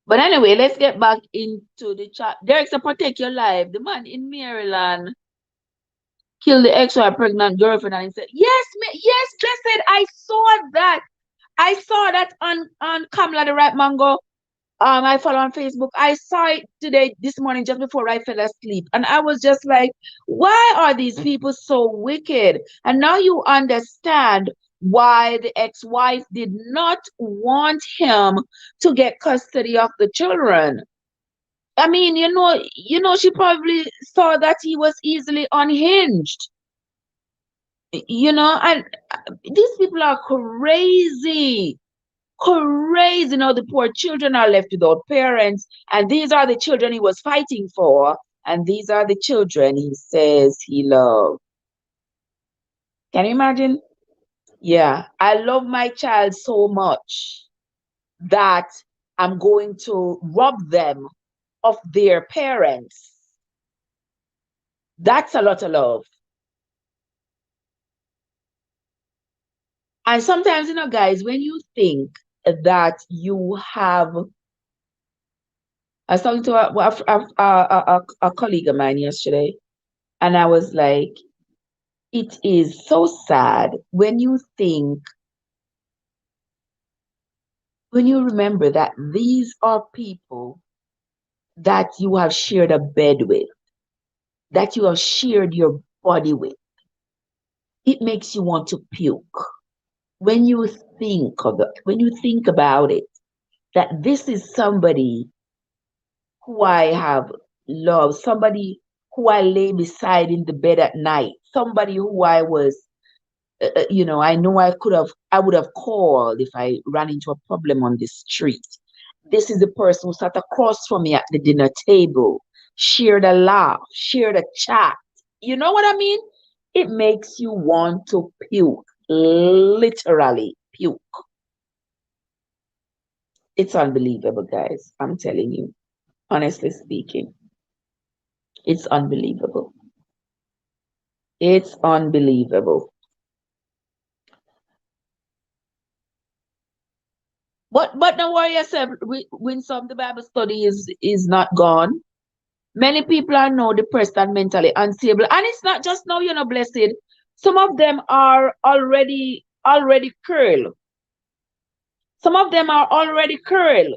But anyway, let's get back into the chat. Derek's a protect your life. The man in Maryland killed the ex-wife pregnant girlfriend, and he said, "Yes, yes, blessed. I saw that. I saw that on Kamala the Right Mango. I follow on Facebook. I saw it today, this morning, just before I fell asleep. And I was just like, why are these people so wicked? And now you understand why the ex-wife did not want him to get custody of the children. I mean, she probably saw that he was easily unhinged. And these people are crazy. Crazy. Now the poor children are left without parents, and these are the children he was fighting for, and these are the children he says he loved. Can you imagine? Yeah, I love my child so much that I'm going to rob them of their parents. That's a lot of love. And sometimes, guys, when you think that you have, I was talking to a colleague of mine yesterday, and I was like, it is so sad when you remember that these are people that you have shared a bed with, that you have shared your body with. It makes you want to puke when you think about it. that this is somebody who I have loved, somebody who I lay beside in the bed at night, somebody who I was, I know I would have called if I ran into a problem on the street. This is the person who sat across from me at the dinner table, shared a laugh, shared a chat. You know what I mean? It makes you want to puke, literally puke. It's unbelievable, guys. I'm telling you, honestly speaking, it's unbelievable. It's unbelievable. But don't worry yourself. When some the Bible study is not gone. Many people are now depressed and mentally unstable, and it's not just now. Blessed. Some of them are already curled. Some of them are already curled.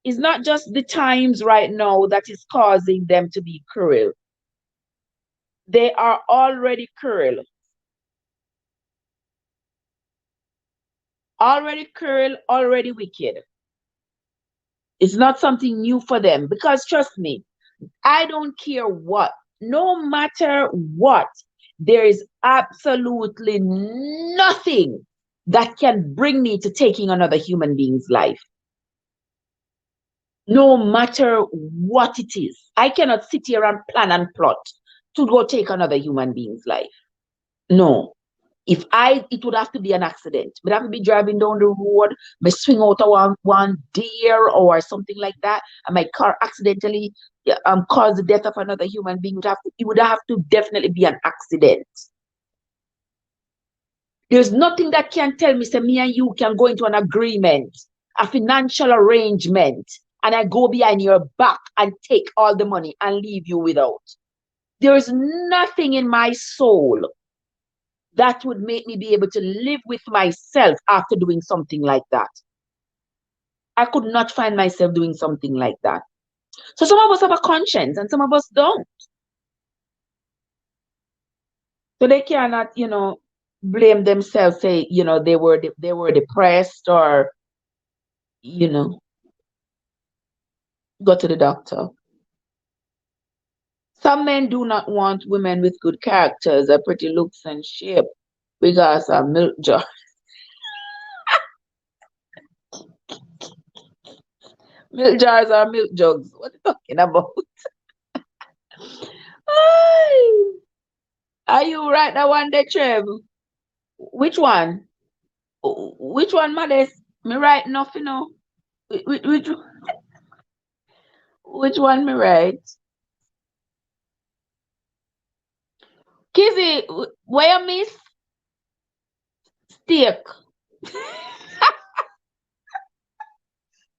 It's not just the times right now that is causing them to be curled. They are already curled. Already curled, already wicked. It's not something new for them because trust me, I don't care what, no matter what, there is absolutely nothing that can bring me to taking another human being's life. No matter what it is, I cannot sit here and plan and plot to go take another human being's life. No. It would have to be an accident. We'd have to be driving down the road, may swing out a one deer or something like that, and my car accidentally cause the death of another human being. It would have to definitely be an accident. There's nothing that can tell me, say, me and you can go into an agreement, a financial arrangement, and I go behind your back and take all the money and leave you without. There is nothing in my soul that would make me be able to live with myself after doing something like that. I could not find myself doing something like that. So some of us have a conscience and some of us don't. So they cannot, blame themselves, say, they were depressed or, go to the doctor. Some men do not want women with good characters or pretty looks and shape because of milk jar. Milk jars are milk jugs. What are you talking about? Are you right that one day, Trev? Which one? Which one, Modest? Me right enough, which one me right? Kizzy, where you miss steak?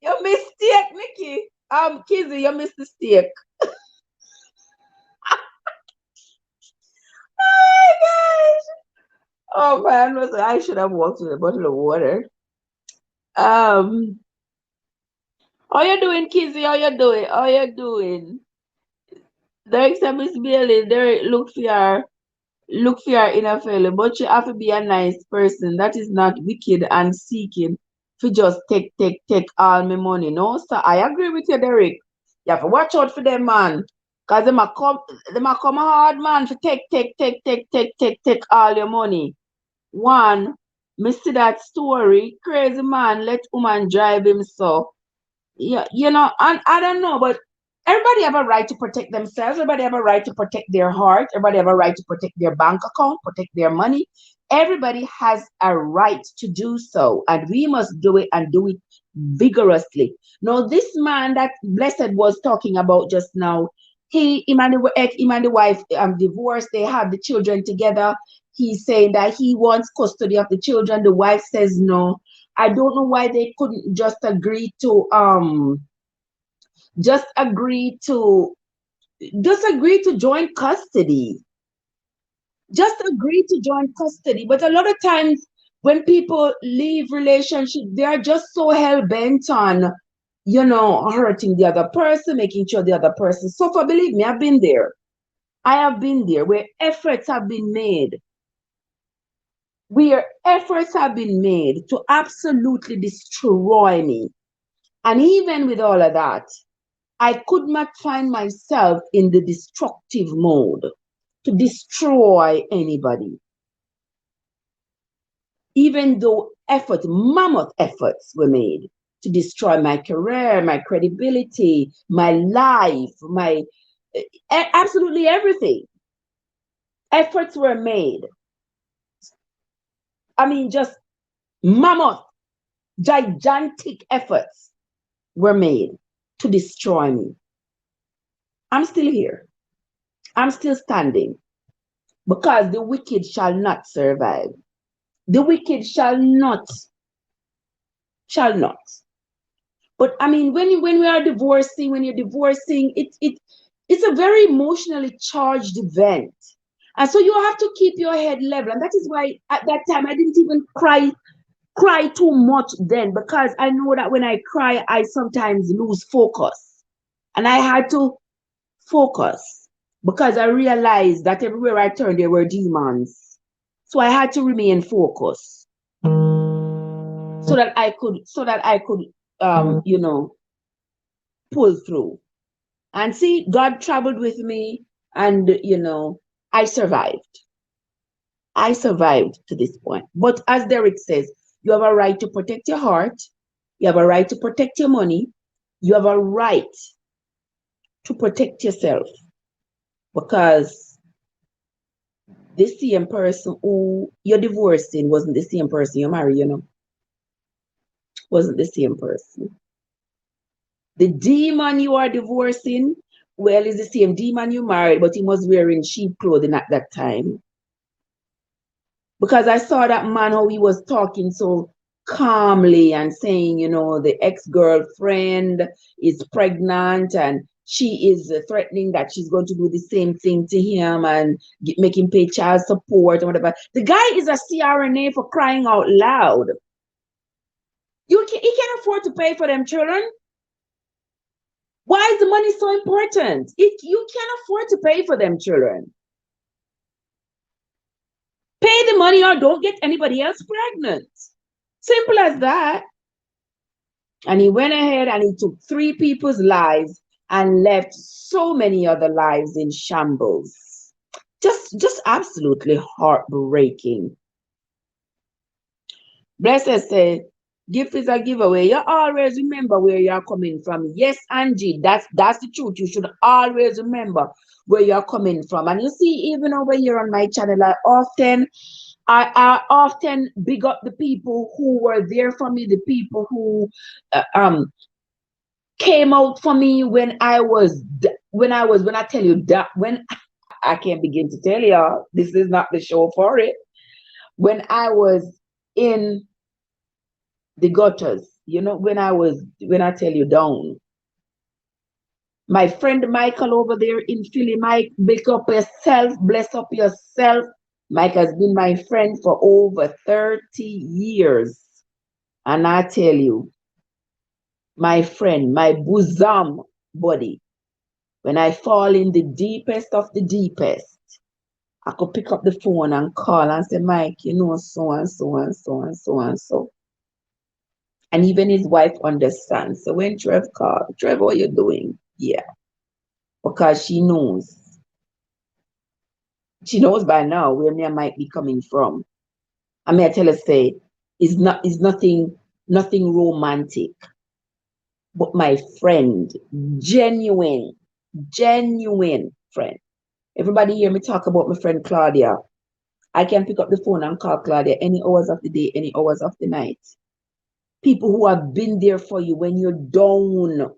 You miss steak, Nikki. Kizzy, you miss the steak. Oh my gosh. Oh man, I should have walked with a bottle of water. How you doing, Kizzy? How you doing? How you doing? Derek said Miss Bailey, Derek look for your inner fellow, but you have to be a nice person. That is not wicked and seeking to just take all my money. No, sir. I agree with you, Derek. You have to watch out for them, man. Cause they might come hard, man, to take all your money. One, me see that story, crazy man, let woman drive him so. Yeah, and I don't know, but everybody have a right to protect themselves. Everybody have a right to protect their heart. Everybody have a right to protect their bank account, protect their money. Everybody has a right to do so, and we must do it and do it vigorously. Now, this man that Blessed was talking about just now, him and the wife divorced. They have the children together. He's saying that he wants custody of the children. The wife says no. I don't know why they couldn't just agree to join custody. Just agree to join custody. But a lot of times when people leave relationship, they are just so hell bent on, hurting the other person, making sure the other person suffer. Believe me, I've been there. I have been there where efforts have been made. Where efforts have been made to absolutely destroy me. And even with all of that, I could not find myself in the destructive mode to destroy anybody, even though mammoth efforts were made to destroy my career, my credibility, my life, absolutely everything. Efforts were made. I mean, just mammoth, gigantic efforts were made to destroy me. I'm still here. I'm still standing because the wicked shall not survive. The wicked shall not, shall not. But I mean, when we are divorcing, when you're divorcing, it's a very emotionally charged event. And so you have to keep your head level. And that is why at that time I didn't even cry too much then, because I know that when I cry, I sometimes lose focus. And I had to focus because I realized that everywhere I turned, there were demons. So I had to remain focused so that I could, you know, pull through. And see, God traveled with me, and you know, I survived. I survived to this point. But as Derek says, you have a right to protect your heart, you have a right to protect your money, you have a right to protect yourself, because the same person who you're divorcing wasn't the same person you marry, you know, wasn't the same person. The demon you are divorcing, well, is the same demon you married, but he was wearing sheep clothing at that time. Because I saw that man, how he was talking so calmly and saying, you know, the ex-girlfriend is pregnant and she is threatening that she's going to do the same thing to him and make him pay child support or whatever. The guy is a CRNA, for crying out loud. He can't afford to pay for them children. Why is the money so important? You can't afford to pay for them children. Pay the money or don't get anybody else pregnant. Simple as that. And he went ahead and he took 3 people's lives and left so many other lives in shambles. Just absolutely heartbreaking. Blessed said, gift is a giveaway. You always remember where you're coming from. Yes, Angie, that's the truth. You should always remember where you're coming from. And you see, even over here on my channel, I often big up the people who were there for me, the people who came out for me when I tell you that, when I can't begin to tell y'all, this is not the show for it. When I was in the gutters, you know, when I tell you down. My friend Michael over there in Philly, Mike, pick up yourself, bless up yourself. Mike has been my friend for over 30 years. And I tell you, my friend, my bosom buddy, when I fall in the deepest of the deepest, I could pick up the phone and call and say, Mike, you know, so and so and so and so and so. And even his wife understands. So when Trev called, Trev, what are you doing? Yeah. Because she knows. She knows by now where me might be coming from. I may tell her, say, it's nothing romantic. But my friend, genuine friend. Everybody hear me talk about my friend Claudia. I can pick up the phone and call Claudia any hours of the day, any hours of the night. People who have been there for you when you're down.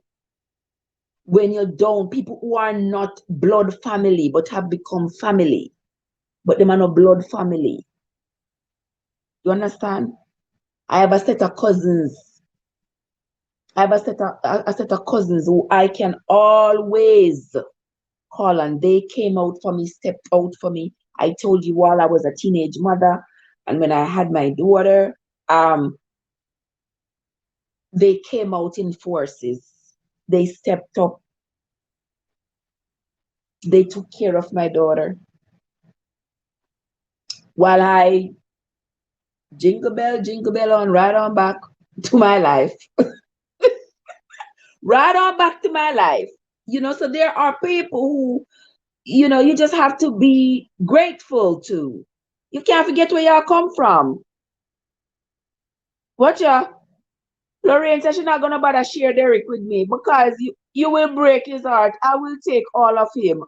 When you're down, people who are not blood family but have become family. But them are not blood family. You understand? I have a set of cousins. I have a set of cousins who I can always call, and they came out for me, stepped out for me. I told you, while I was a teenage mother and when I had my daughter, they came out in forces. They stepped up. They took care of my daughter. While I jingle bell on right on back to my life. right on back to my life. So there are people who, you just have to be grateful to. You can't forget where y'all come from. What y'all? Lorraine says she's not gonna bother share Derek with me because you will break his heart. I will take all of him.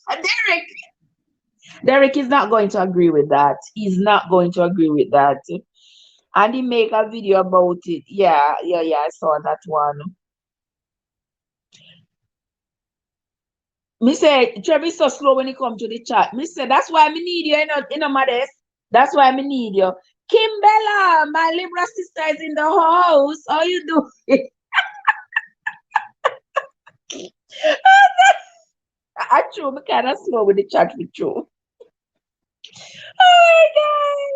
Derek. Derek is not going to agree with that. He's not going to agree with that. And he make a video about it. Yeah, yeah, yeah. I saw that one. Me say Trev is so slow when he come to the chat. Me say that's why me need you, modest. That's why me need you. Kimbella, my Libra sister is in the house. How you doing? I true, me kind of slow with the chat with you. Oh my God.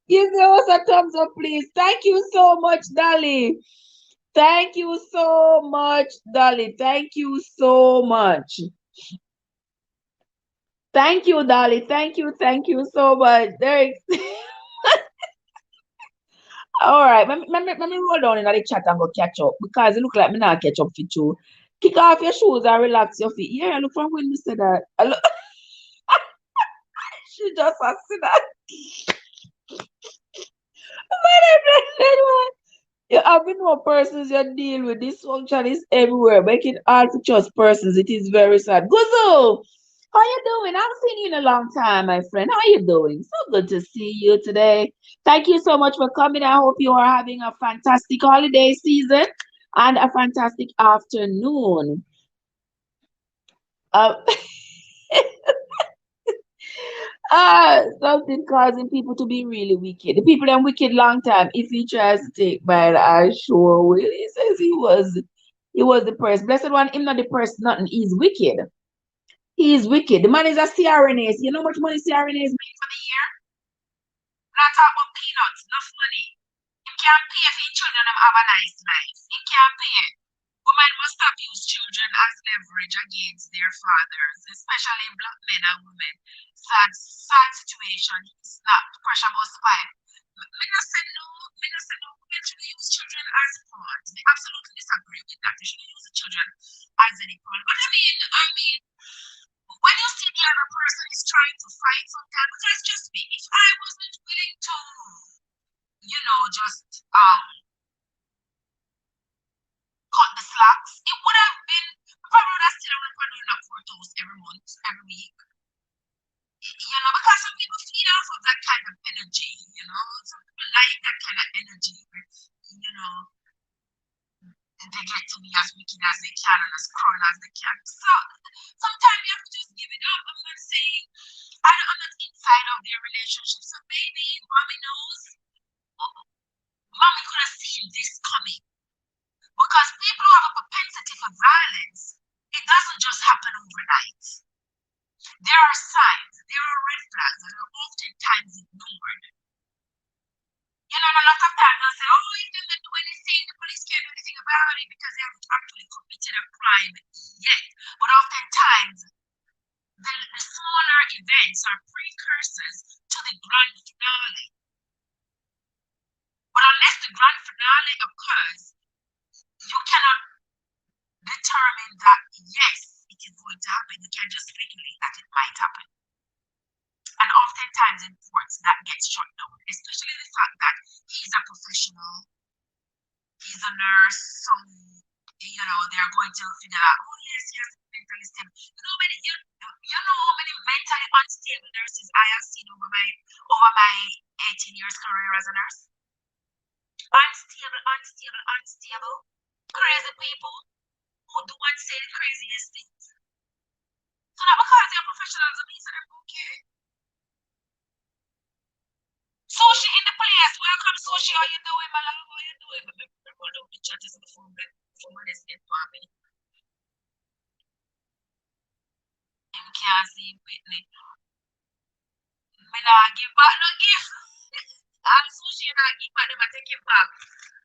Give us a thumbs up, please. Thank you so much, Dolly. Thank you so much, Dolly. Thank you so much. Thank you, Dolly. Thank you so much. All right. Let me roll down in the chat and go catch up because it look like me not catch up for you. Kick off your shoes and relax your feet. Yeah, look from when you said that. She just said that. You have no persons you deal with. This function is everywhere. Making hard to trust persons. It is very sad. Guzu, how you doing? I haven't seen you in a long time, my friend. How you doing? So good to see you today. Thank you so much for coming. I hope you are having a fantastic holiday season and a fantastic afternoon. Uh, something causing people to be really wicked. The people them wicked long time. If he tries to take mine, I sure will. He says he was the person. Blessed one, him not the person, nothing. He's wicked. He is wicked. The man is a CRNA. You know how much money CRNAs make for the year? We're not talking about peanuts, enough money. You can't pay for your children to have a nice life. You can't pay. Women must abuse children as leverage against their fathers, especially black men and women. Sad situation. It's not pressure must fight. Me not say no. Me not say no. Women should use children as pawns. Me absolutely disagree with that. They should use the children as any pawn. But I mean, when you see the other person is trying to fight sometimes, because just me, if I wasn't willing to, just cut the slacks, it would have been probably would have still doing that for toast every month, every week. Because some people feed off of that kind of energy, some people like that kind of energy, they get to be as wicked as they can and as cruel as they can. So sometimes you have to just give it up. I'm not saying I'm not inside of their relationship. So maybe mommy knows. Mommy could have seen this coming. Because people who have a propensity for violence, it doesn't just happen overnight. There are signs, there are red flags that are oftentimes ignored. A lot of times they'll say, oh, he didn't do anything, the police can't do anything about it because they haven't actually committed a crime yet. But oftentimes, the smaller events are precursors to the grand finale. But unless the grand finale occurs, you cannot determine that, yes, it is going to happen. You can't just speculate that it might happen. And oftentimes in courts, that gets shut down, especially the fact that he's a professional, he's a nurse, so, they're going to figure out, oh, yes, yes, mentally stable. You know how many mentally unstable nurses I have seen over my 18 years career as a nurse? Unstable, crazy people who do and say the craziest things. So now because they're professionals, it means that they're okay. Sushi in the place. Welcome, Sushi. How you doing, my love? How you doing? Remember, the chat is before this get for me. You can't see Whitney. Me not give back no gift. And Sushi not give back them, I take it back.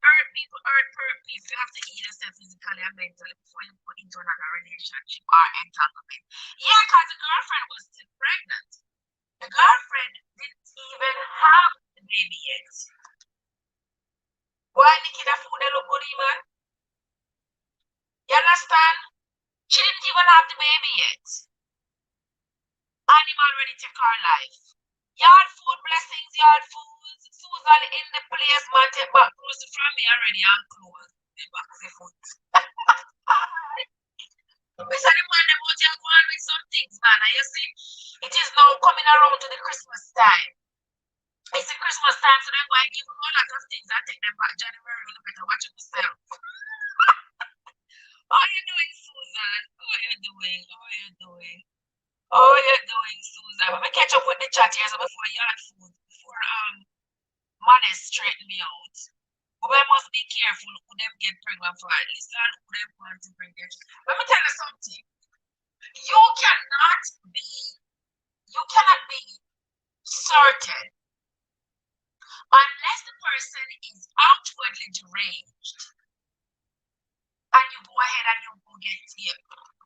Hurt people, hurt purpose. You have to heal yourself physically and mentally before you put into another relationship or entanglement. Yeah, because the girlfriend was still pregnant. The girlfriend didn't even have the baby yet. Why Nikki that food look good, man? You understand? She didn't even have the baby yet. And him already took her life. Yard food blessings, yard foods. Susan in the place, man, take back grocery from me already and clothes. The back of the foot. We said the man about you go on with some things, man. And you see, it is now coming around to the Christmas time. It's the Christmas time, so they're going to give them a lot of things and take them back January. You better watch it yourself. How are you doing, Susan? How are you doing? How are you doing? How are you doing, Susan? Let me catch up with the chat here so before yard food, before Modest straighten me out. But we must be careful who them get pregnant for. Listen, who them want to bring them. Let me tell you something. You cannot be certain unless the person is outwardly deranged and you go ahead and you go get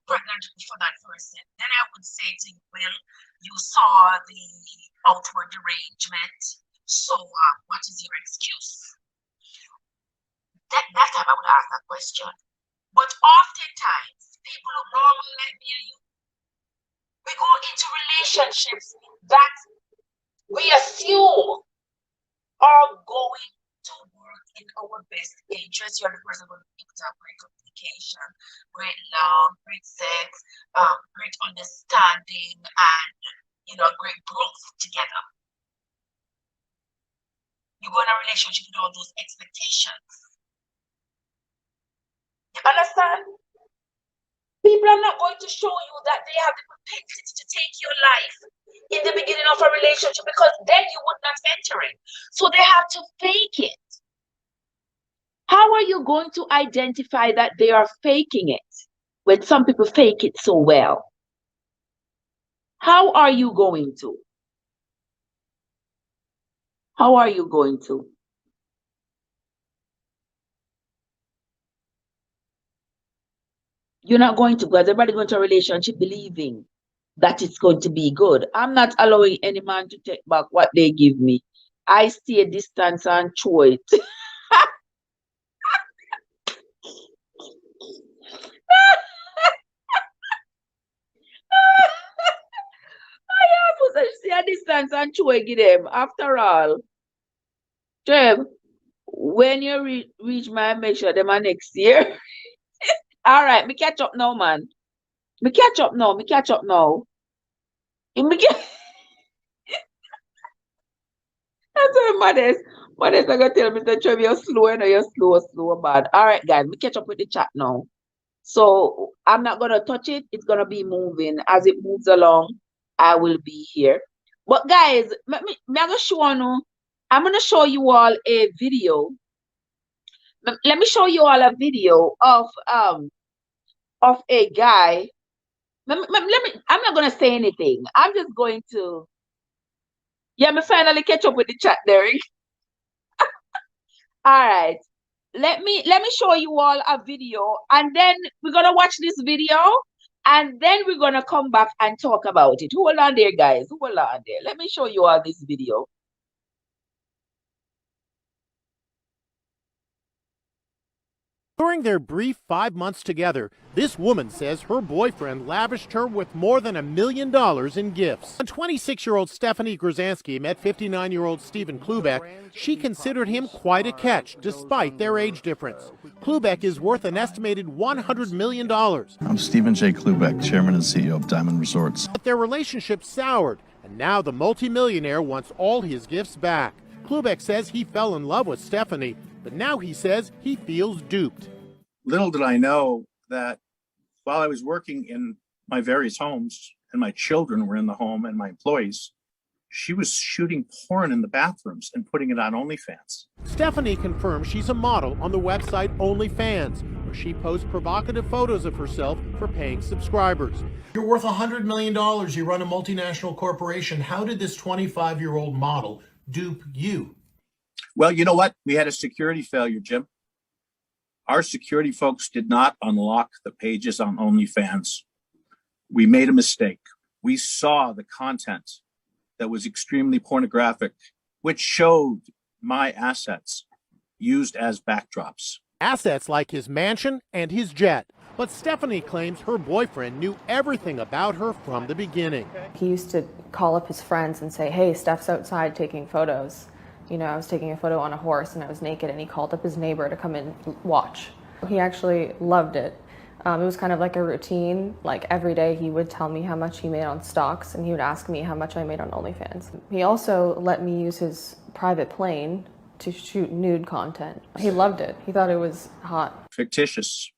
pregnant for that person. Then I would say to you, well, you saw the outward derangement, so what is your excuse? That time I would ask that question. But oftentimes, people who normally like me and you, we go into relationships that we assume are going to work in our best interest. You're the person going to be able to have great communication, great love, great sex, great understanding, and great growth together. You go in a relationship with all those expectations. You understand? People are not going to show you that they have the propensity to take your life in the beginning of a relationship, because then you would not enter it. So they have to fake it. How are you going to identify that they are faking it when some people fake it so well? How are you going to? How are you going to? You're not going to, because everybody going to a relationship believing that it's going to be good. I'm not allowing any man to take back what they give me. I stay a distance and throw it. I have to stay a distance and throw it give them. After all, Trev, when you reach my make sure them are next year. All right, me catch up now, man. Me catch up now. Me catch up now. Me catch. That's what Modest. Modest, I gonna tell Mr. Trev, you're slow, you're slow, bad. All right, guys, me catch up with the chat now. So I'm not gonna touch it. It's gonna be moving. As it moves along, I will be here. But guys, I'm gonna show you all a video. Let me show you all a video of a guy. Let me I'm not gonna say anything. I'm just going to, yeah, me finally catch up with the chat, Derek. All right. Let me show you all a video, and then we're gonna watch this video, and then we're gonna come back and talk about it. Hold on there, guys. Hold on there. Let me show you all this video. During their brief 5 months together, this woman says her boyfriend lavished her with more than $1 million in gifts. When 26-year-old Stephanie Grzansky met 59-year-old Stephen Klubeck, she considered him quite a catch, despite their age difference. Klubeck is worth an estimated $100 million. I'm Stephen J. Klubeck, Chairman and CEO of Diamond Resorts. But their relationship soured, and now the multimillionaire wants all his gifts back. Klubeck says he fell in love with Stephanie, but now he says he feels duped. Little did I know that while I was working in my various homes and my children were in the home and my employees, she was shooting porn in the bathrooms and putting it on OnlyFans. Stephanie confirms she's a model on the website OnlyFans, where she posts provocative photos of herself for paying subscribers. You're worth $100 million. You run a multinational corporation. How did this 25-year-old model dupe you? Well, you know what? We had a security failure, Jim. Our security folks did not unlock the pages on OnlyFans. We made a mistake. We saw the content that was extremely pornographic, which showed my assets used as backdrops. Assets like his mansion and his jet. But Stephanie claims her boyfriend knew everything about her from the beginning. He used to call up his friends and say, hey, Steph's outside taking photos. You know, I was taking a photo on a horse and I was naked, and he called up his neighbor to come and watch. He actually loved it. It was kind of like a routine. Like every day he would tell me how much he made on stocks, and he would ask me how much I made on OnlyFans. He also let me use his private plane to shoot nude content. He loved it. He thought it was hot. Fictitious.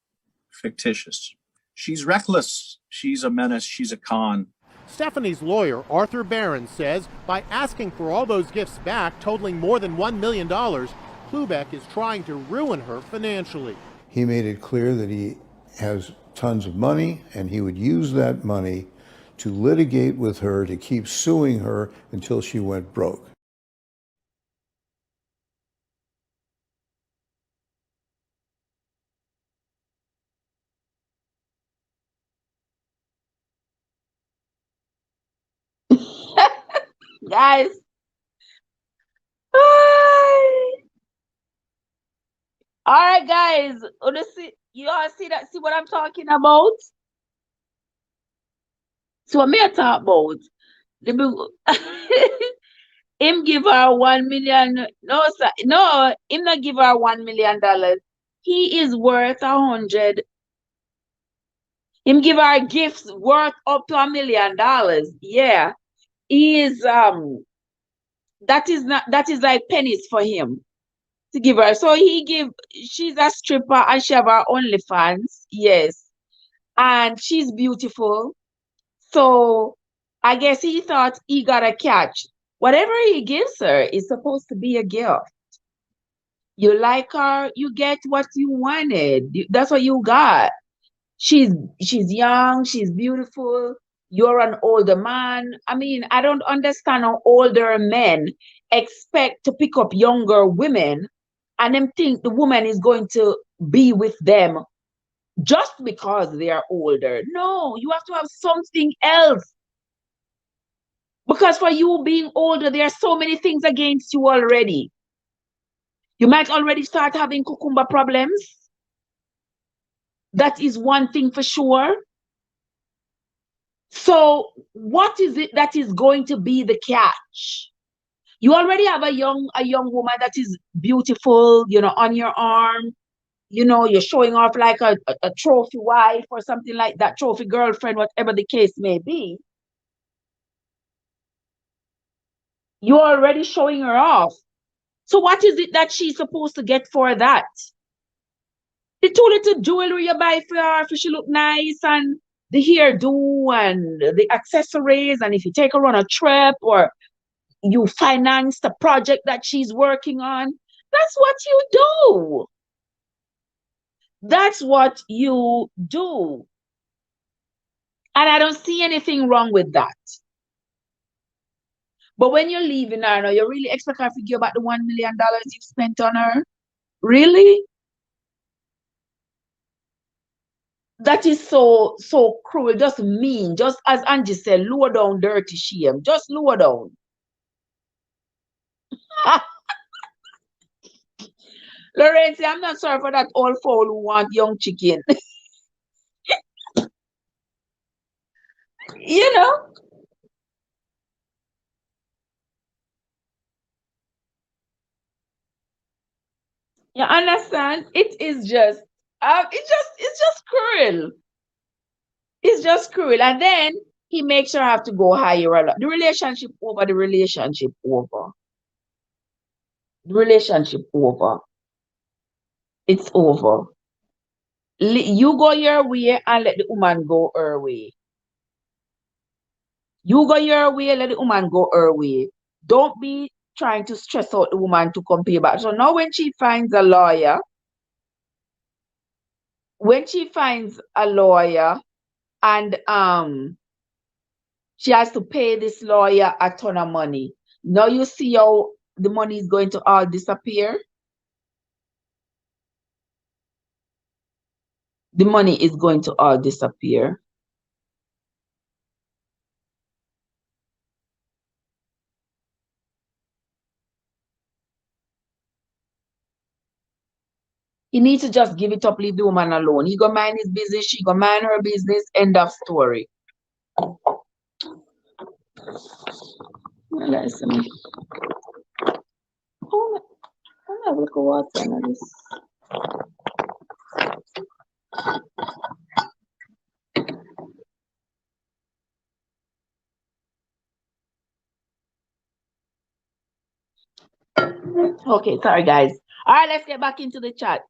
She's reckless. She's a menace. She's a con. Stephanie's lawyer, Arthur Barron, says by asking for all those gifts back, totaling more than $1 million, Klubeck is trying to ruin her financially. He made it clear that he has tons of money, and he would use that money to litigate with her, to keep suing her until she went broke. Guys. All right, guys. You all see that? See what I'm talking about? So what me I talk about? Him give her 1 million. No, sir. No, him not give her $1 million. He is worth 100. Him give her gifts worth up to $1 million. Yeah. He is that is like pennies for him to give her. So she's a stripper and she have her OnlyFans. Yes. And she's beautiful. So I guess he thought he got a catch. Whatever he gives her is supposed to be a gift. You like her, you get what you wanted. That's what you got. She's young, she's beautiful. You're an older man. I mean, I don't understand how older men expect to pick up younger women and them think the woman is going to be with them just because they are older. No, you have to have something else. Because for you being older, there are so many things against you already. You might already start having cucumber problems. That is one thing for sure. So what is it that is going to be the catch? You already have a young woman that is beautiful, on your arm. You're showing off like a trophy wife or something like that, trophy girlfriend, whatever the case may be. You're already showing her off. So what is it that she's supposed to get for that? The two little jewelry you buy for her, for she look nice, and the hairdo and the accessories, and if you take her on a trip or you finance the project that she's working on, that's what you do. That's what you do. And I don't see anything wrong with that. But when you're leaving her now, you really expect her to give back the $1 million you spent on her? Really? That is so cruel, just mean. Just as Angie said, lower down, dirty shame. Just lower down. Lorenzi, I'm not sorry for that old fowl who want young chicken. You know? You understand? It's just cruel. It's just cruel. And then he makes her have to go higher a lot. The relationship over. The relationship over. The relationship over. It's over. You go your way and let the woman go her way. You go your way, let the woman go her way. Don't be trying to stress out the woman to come pay back. So now when she finds a lawyer, and she has to pay this lawyer a ton of money. Now you see how the money is going to all disappear. The money is going to all disappear. He needs to just give it up, leave the woman alone. He go mind his business, she go mind her business, end of story. Listen. I'm not look at what's on this. Okay, sorry guys. All right, let's get back into the chat.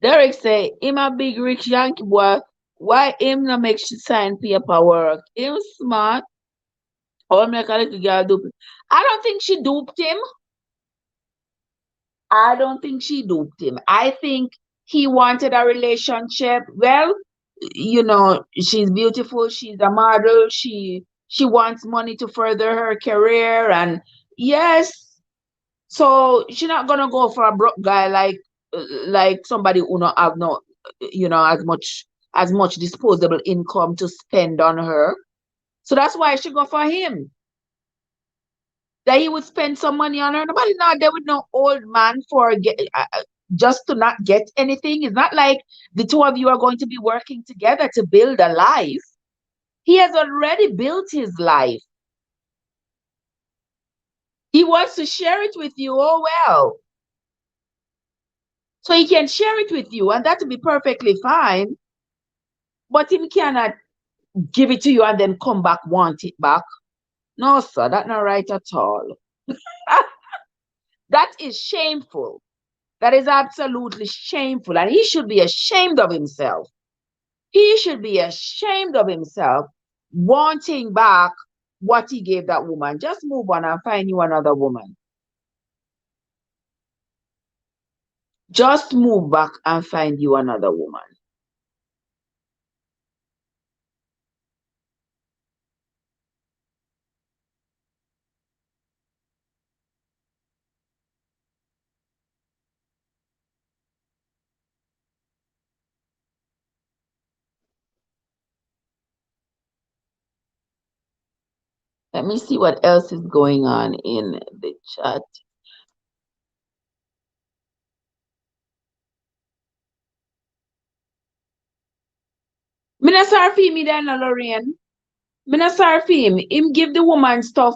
Derek say, him a big rich Yankee boy. Why him not make she sign paperwork? Him smart. Or make a little girl dupe. I don't think she duped him. I don't think she duped him. I think he wanted a relationship. Well, you know, she's beautiful, she's a model, she wants money to further her career, and yes, so she's not gonna go for a broke guy like somebody who not have no, you know, as much disposable income to spend on her. So that's why she go for him. That he would spend some money on her. Nobody not there with no old man for just to not get anything. It's not like the two of you are going to be working together to build a life. He has already built his life. He wants to share it with you. Oh well. So he can share it with you, and that will be perfectly fine. But him cannot give it to you and then come back, want it back. No, sir, that's not right at all. That is shameful. That is absolutely shameful. And he should be ashamed of himself. He should be ashamed of himself wanting back what he gave that woman. Just move on and find you another woman. Just move back and find you another woman. Let me see what else is going on in the chat. Mina sorry for me then, Lorraine. Mina sorry for him give the woman stuff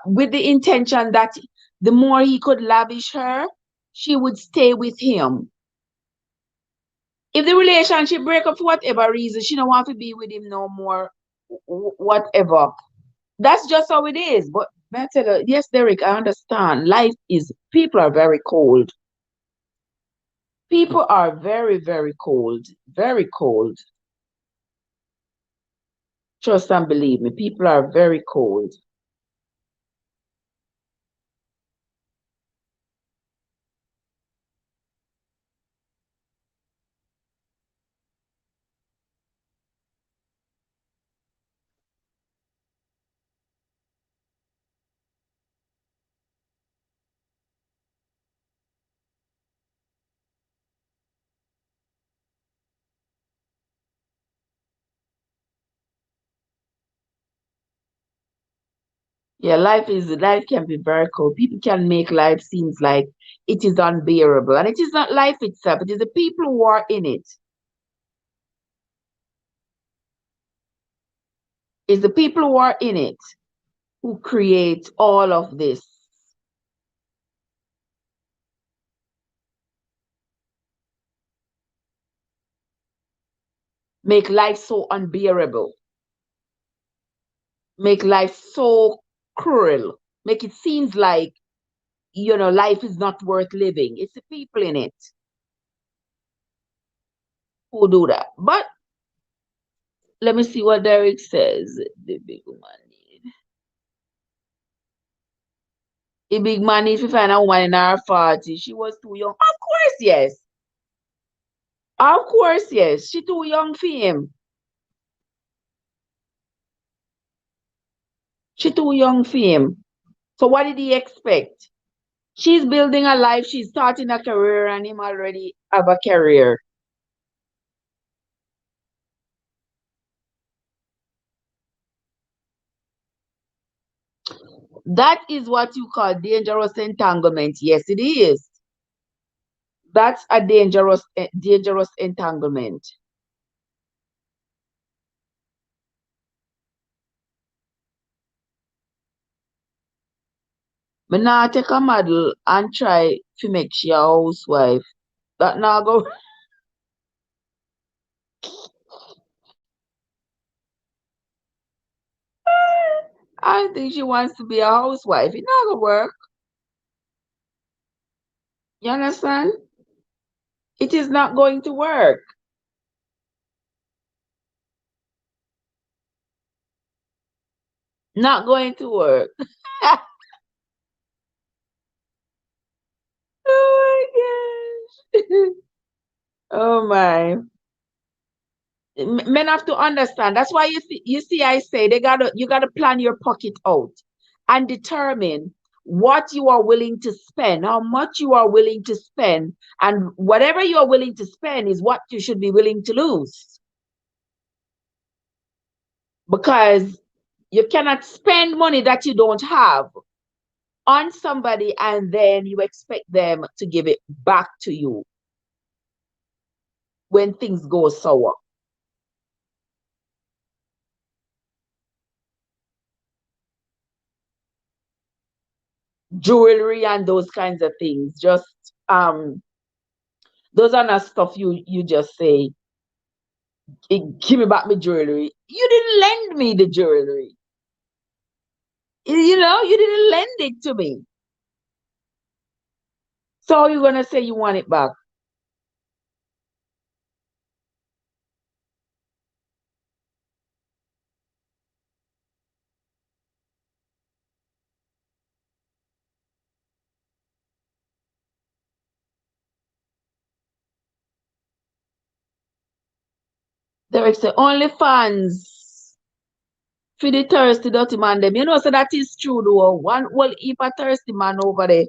with the intention that the more he could lavish her, she would stay with him. If the relationship break up for whatever reason, she don't want to be with him no more, whatever. That's just how it is. But I tell you, yes, Derek, I understand. People are very cold. People are very, very cold. Very cold. Trust and believe me, people are very cold. Yeah, life can be very cold. People can make life seems like it is unbearable. And it is not life itself, it is the people who are in it. It's the people who are in it who create all of this. Make life so unbearable. Make life so cruel. Make it seems like, you know, life is not worth living. It's the people in it who do that. But let me see what Derek says. The big woman need. The big man needs to find a woman in her 40s. She was too young. Of course, yes. Of course, yes. She too young for him. She too young for him. So what did he expect? She's building a life, she's starting a career, and him already have a career. That is what you call dangerous entanglement. Yes, it is. That's a dangerous entanglement. Me not take a model and try to make she a housewife. That now go. I think she wants to be a housewife. It not gonna work. You understand? It is not going to work. Not going to work. Oh my gosh. Oh my. Men have to understand. That's why you see, I say you gotta plan your pocket out and determine what you are willing to spend, how much you are willing to spend, and whatever you are willing to spend is what you should be willing to lose. Because you cannot spend money that you don't have on somebody and then you expect them to give it back to you when things go sour. Jewelry and those kinds of things. Just those are not stuff you just say, give me back my jewelry. You didn't lend me the jewelry. You didn't lend it to me. So you're gonna say you want it back. Derek say OnlyFans for the thirsty dirty man them. So that is true though. One whole heap of thirsty man over there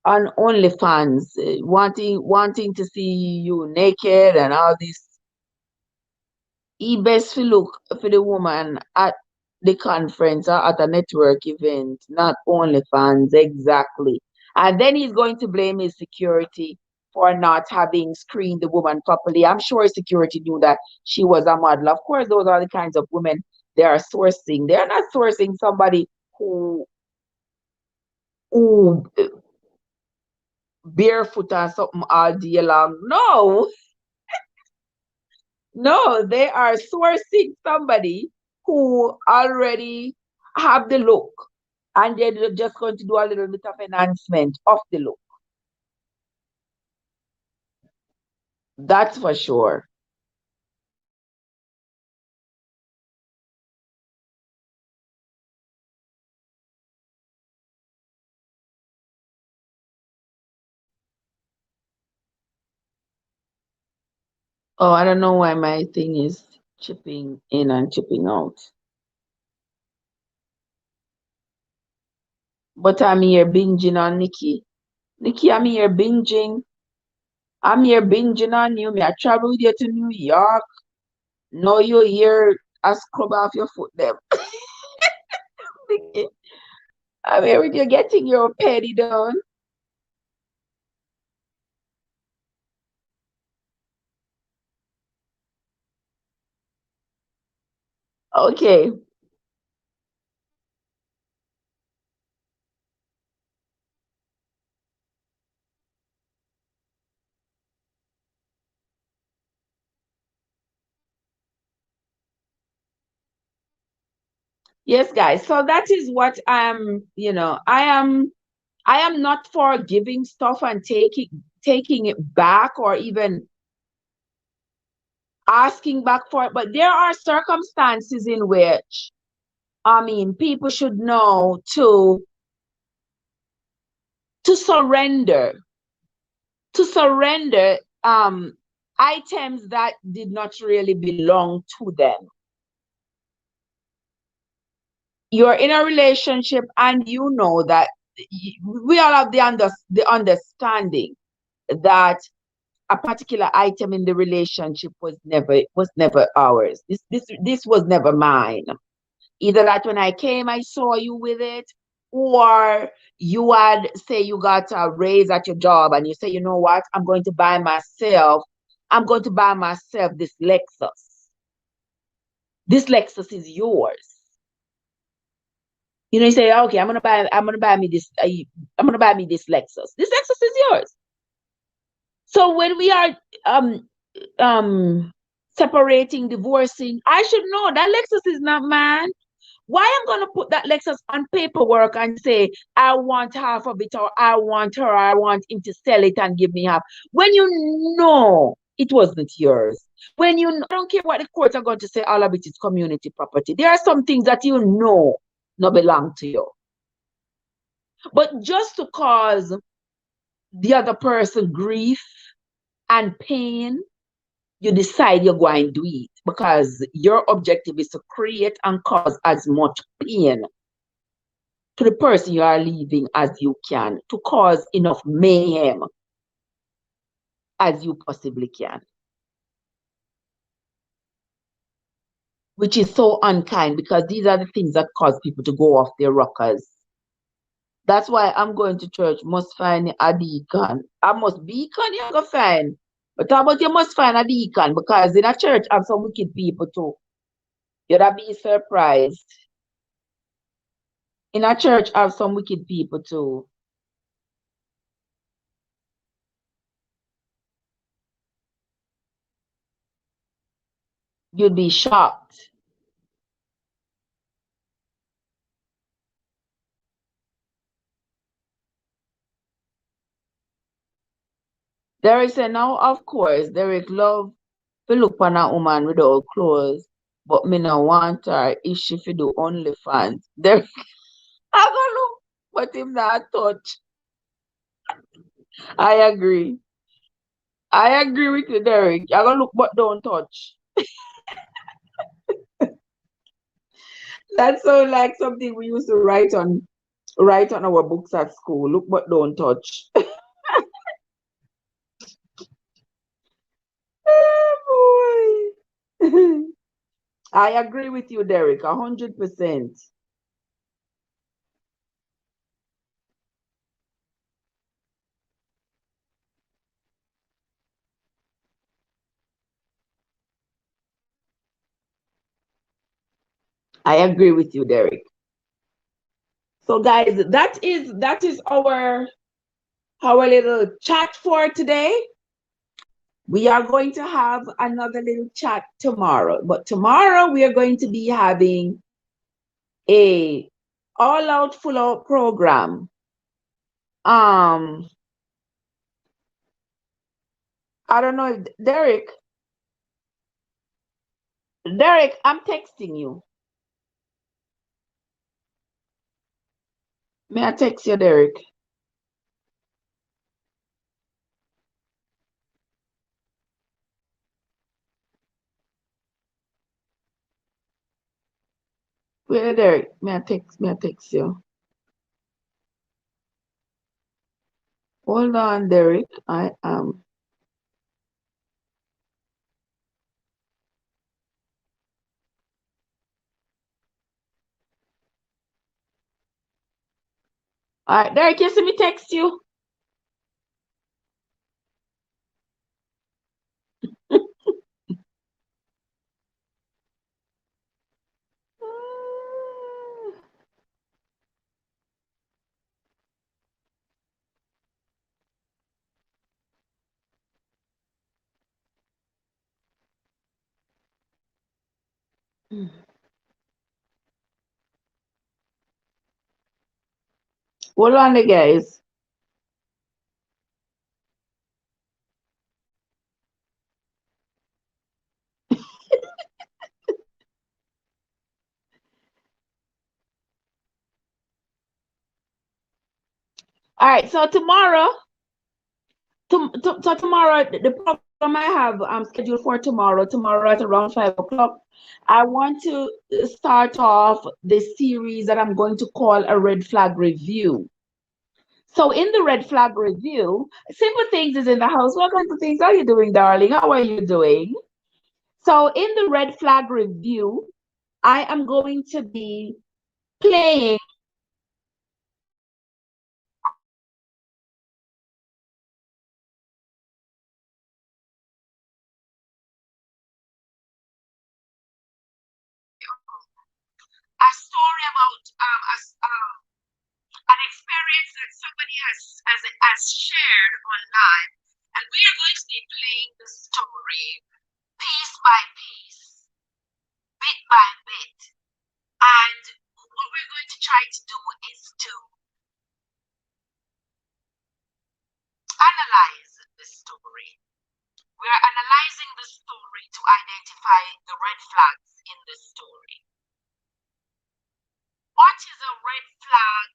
on OnlyFans, wanting to see you naked and all this. He best to look for the woman at the conference or at a network event, not OnlyFans, exactly. And then he's going to blame his security for not having screened the woman properly. I'm sure security knew that she was a model. Of course, those are the kinds of women they are sourcing. They're not sourcing somebody who barefoot or something all day long. No, they are sourcing somebody who already have the look and they're just going to do a little bit of enhancement of the look. That's for sure. Oh, I don't know why my thing is chipping in and chipping out. But I'm here binging on Nikki. Nikki, I'm here binging. I'm here binging on you. Me, I travel with you to New York. No, you're here. I scrub off your foot them. Nikki, I'm here with you getting your petty done. Okay. Yes, guys. So that is what I am not for giving stuff and taking it back or even asking back for it. But there are circumstances in which people should know to surrender, to surrender items that did not really belong to them. You're in a relationship and you know that we all have the understanding that a particular item in the relationship was never ours. This was never mine. Either that when I came, I saw you with it, Or you had, say you got a raise at your job and you say, you know what, I'm going to buy myself this Lexus. This Lexus is yours. You say, okay, I'm gonna buy me this Lexus. This Lexus is yours. So when we are separating, divorcing, I should know that Lexus is not mine. Why I'm gonna put that Lexus on paperwork and say I want half of it, or I want him to sell it and give me half, when you know it wasn't yours? When you know, I don't care what the courts are going to say, all of it is community property. There are some things that you know not belong to you. But just to cause the other person grief and pain, you decide you're going to do it because your objective is to create and cause as much pain to the person you are leaving as you can, to cause enough mayhem as you possibly can. Which is so unkind, because these are the things that cause people to go off their rockers. That's why I'm going to church, must find a deacon. I must beacon, you go find. But how about you must find a deacon? Because in a church, I have some wicked people too. You'd be surprised. In a church, I have some wicked people too. You'd be shocked. Derek said, now, of course, Derek love to look on a woman without clothes, but me no want her if she fi do OnlyFans. Derek, I go look, but him not touch. I agree. I agree with you, Derek. I go look, but don't touch. That sounds like something we used to write on our books at school. Look, but don't touch. Oh, boy. I agree with you, Derek, 100%. I agree with you, Derek. So, guys, that is our little chat for today. We are going to have another little chat tomorrow, but tomorrow we are going to be having a all-out, full-out program. I don't know if Derek, I'm texting you. May I text you, Derek? Where, Derek? May I text you? Hold on, Derek. I am. All right, Derek, you see me text you? Hold on, the guys. All right, so tomorrow, the program I have scheduled for tomorrow at around 5 o'clock. I want to start off the series that I'm going to call a red flag review. So in the red flag review, Simple Things is in the house. Welcome to Things. How are you doing, darling? How are you doing? So in the red flag review, I am going to be playing a story about an experience that somebody has shared online, and we are going to be playing the story piece by piece, bit by bit. And what we're going to try to do is to analyze the story. We are analyzing the story to identify the red flags in the story. What is a red flag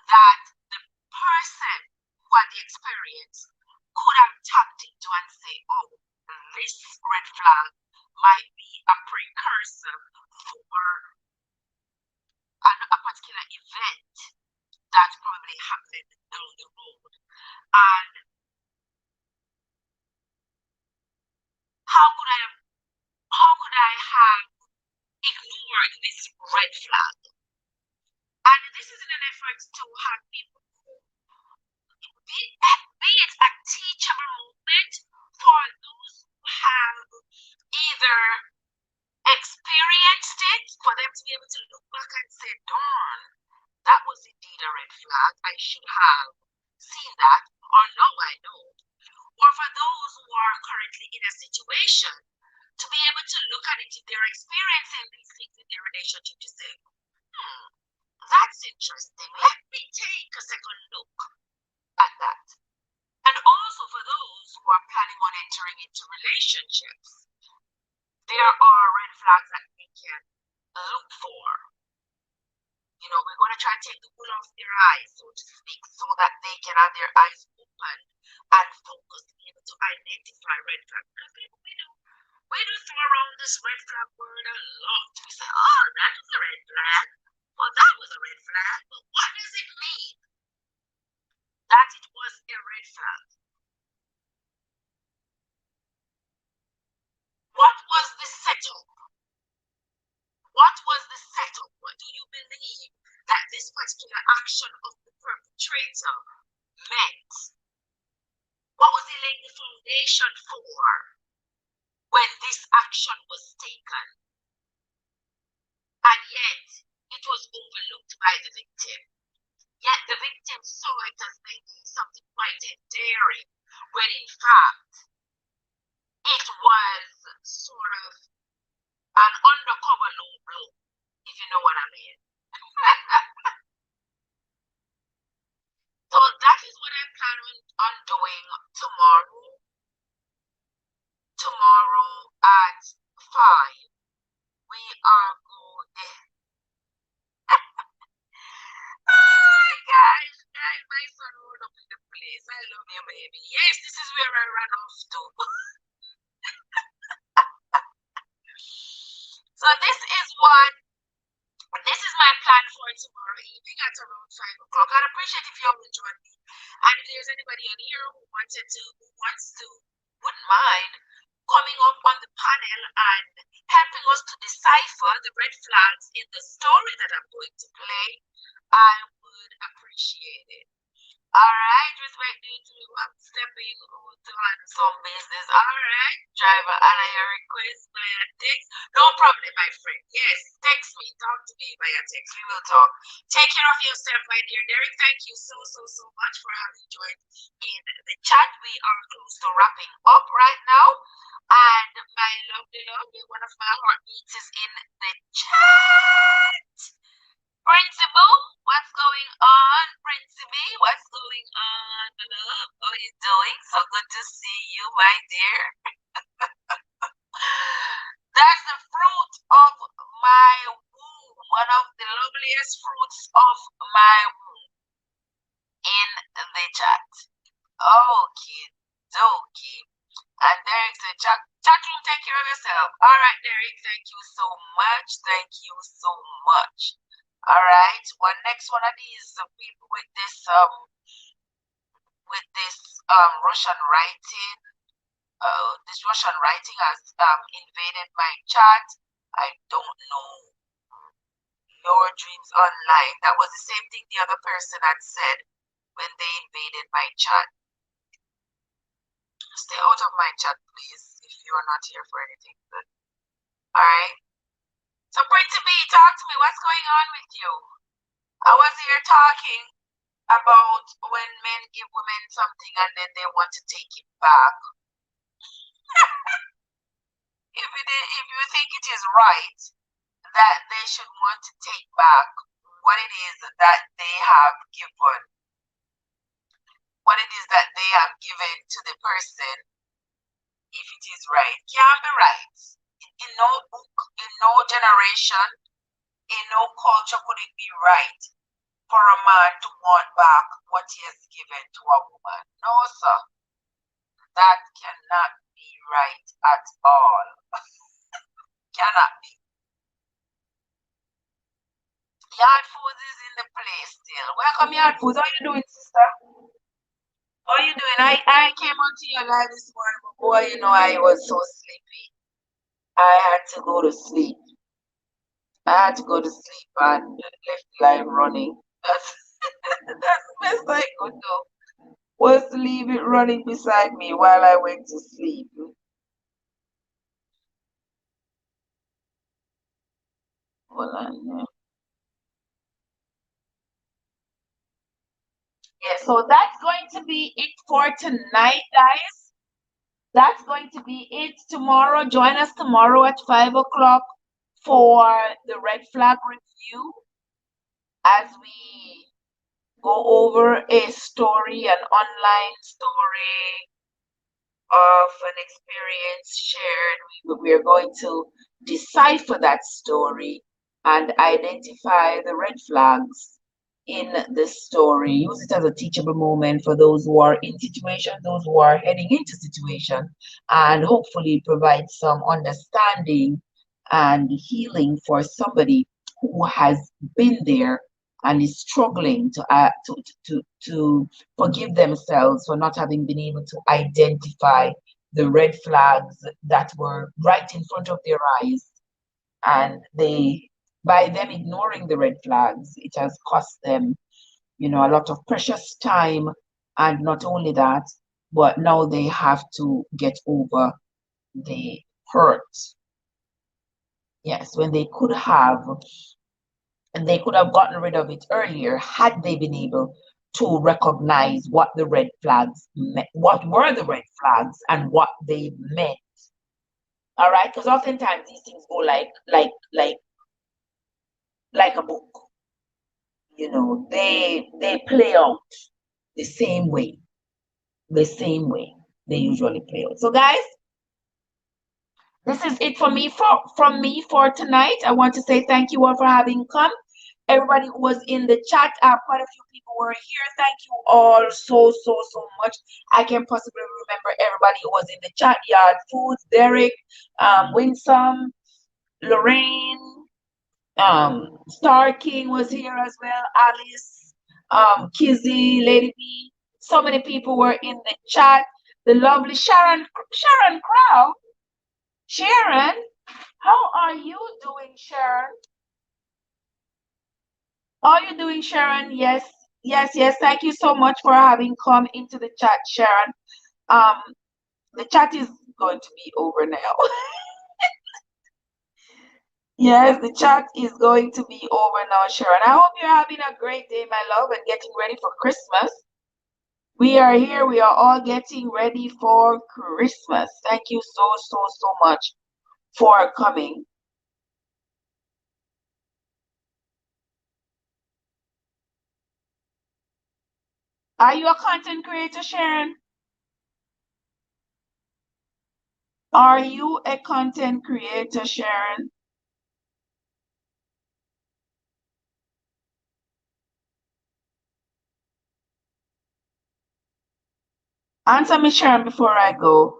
that the person who had the experience could have tapped into and say, oh, this red flag might be a precursor for a particular event that probably happened down the road? And how could I have ignored this red flag? And this is in an effort to have people who be it a teachable moment for those who have either experienced it, for them to be able to look back and say, darn, that was indeed a red flag. I should have seen that, or now I know. Or for those who are currently in a situation, to be able to look at it if they're experiencing these things in their relationship, to say, that's interesting. Let me take a second look at that. And also for those who are planning on entering into relationships, there are red flags that they can look for. You know, we're going to try to take the wool off their eyes, so to speak, so that they can have their eyes open and focus to be able to identify red flags. We do throw around this red flag word a lot. We say, oh, that was a red flag. Well, that was a red flag. But what does it mean that it was a red flag? What was the setup? What was the setup? What do you believe that this particular action of the perpetrator meant? What was he laying the foundation for when this action was taken? And yet, it was overlooked by the victim. Yet the victim saw it as maybe something quite endearing, when in fact, it was sort of an undercover low blow, if you know what I mean. So that is what I plan on doing tomorrow. Tomorrow at 5. We are going. Oh my gosh, guys, my son rolled up in the place. I love you, baby. Yes, this is where I ran off to. So this is my plan for tomorrow evening at around 5 o'clock. I'd appreciate if you all would join me. And if there's anybody on here who wouldn't mind coming up on the panel and helping us to decipher the red flags in the story that I'm going to play, I would appreciate it. Alright, respect you too. I'm stepping out on some business. Alright, driver, and I request via text. No problem, my friend. Yes, text me, talk to me via text. We will talk. Take care of yourself, my dear Derek. Thank you so much for having joined in the chat. We are close to wrapping up right now. And my lovely, one of my heartbeats is in the chat. Principal, what's going on? Principal, what's going on? Love, how are you doing? So good to see you, my dear. That's the fruit of my womb, one of the loveliest fruits of my womb in the chat. Okay, dokie. And Derek said, chat room, take care of yourself. All right, Derek, thank you so much. Thank you so much. All right, next one of these people with this Russian writing. This Russian writing has invaded my chat. I don't know your dreams online. That was the same thing the other person had said when they invaded my chat. Stay out of my chat, please, if you're not here for anything good. All right. So Pretty B, talk to me. What's going on with you? I was here talking about when men give women something and then they want to take it back. If you think it is right that they should want to take back what it is that they have given, what it is that they have given to the person, if it is right, can't be right. In no book, in no generation, in no culture could it be right for a man to want back what he has given to a woman. No, sir. That cannot be right at all. Cannot be. Yard Foods is in the place still. Welcome, Yard Foods. How you doing, sister? How you doing? I came onto your live this morning, but boy, you know, I was so sleepy. I had to go to sleep. I had to go to sleep and left live running. That's that's the best I could do. Was to leave it running beside me while I went to sleep. Hold on. Yeah, so that's going to be it for tonight, guys. That's going to be it tomorrow. Join us tomorrow at 5 o'clock for the red flag review as we go over a story, an online story of an experience shared. We are going to decipher that story and identify the red flags in this story. Use it as a teachable moment for those who are in situation, those who are heading into situation, and hopefully provide some understanding and healing for somebody who has been there and is struggling to forgive themselves for not having been able to identify the red flags that were right in front of their eyes, and they, by them ignoring the red flags, it has cost them, you know, a lot of precious time. And not only that, but now they have to get over the hurt. Yes, when they could have, and they could have gotten rid of it earlier had they been able to recognize what the red flags meant, what were the red flags and what they meant. All right, because oftentimes these things go like a book. You know, they play out the same way, they usually play out. So guys, this is it for me from me for tonight. I want to say thank you all for having come. Everybody who was in the chat, quite a few people were here. Thank you all so much. I can possibly remember everybody who was in the chat. Yard Foods, Derek, Winsome, Lorraine, Star King was here as well, Alice, Kizzy, Lady B. So many people were in the chat. The lovely Sharon Crow. Sharon, how are you doing, Sharon? How are you doing, Sharon? Yes. Thank you so much for having come into the chat, Sharon. The chat is going to be over now. Yes, the chat is going to be over now, Sharon. I hope you're having a great day, my love, and getting ready for Christmas. We are here. We are all getting ready for Christmas. Thank you so much for coming. Are you a content creator, Sharon? Are you a content creator, Sharon? Answer me, Sharon, before I go.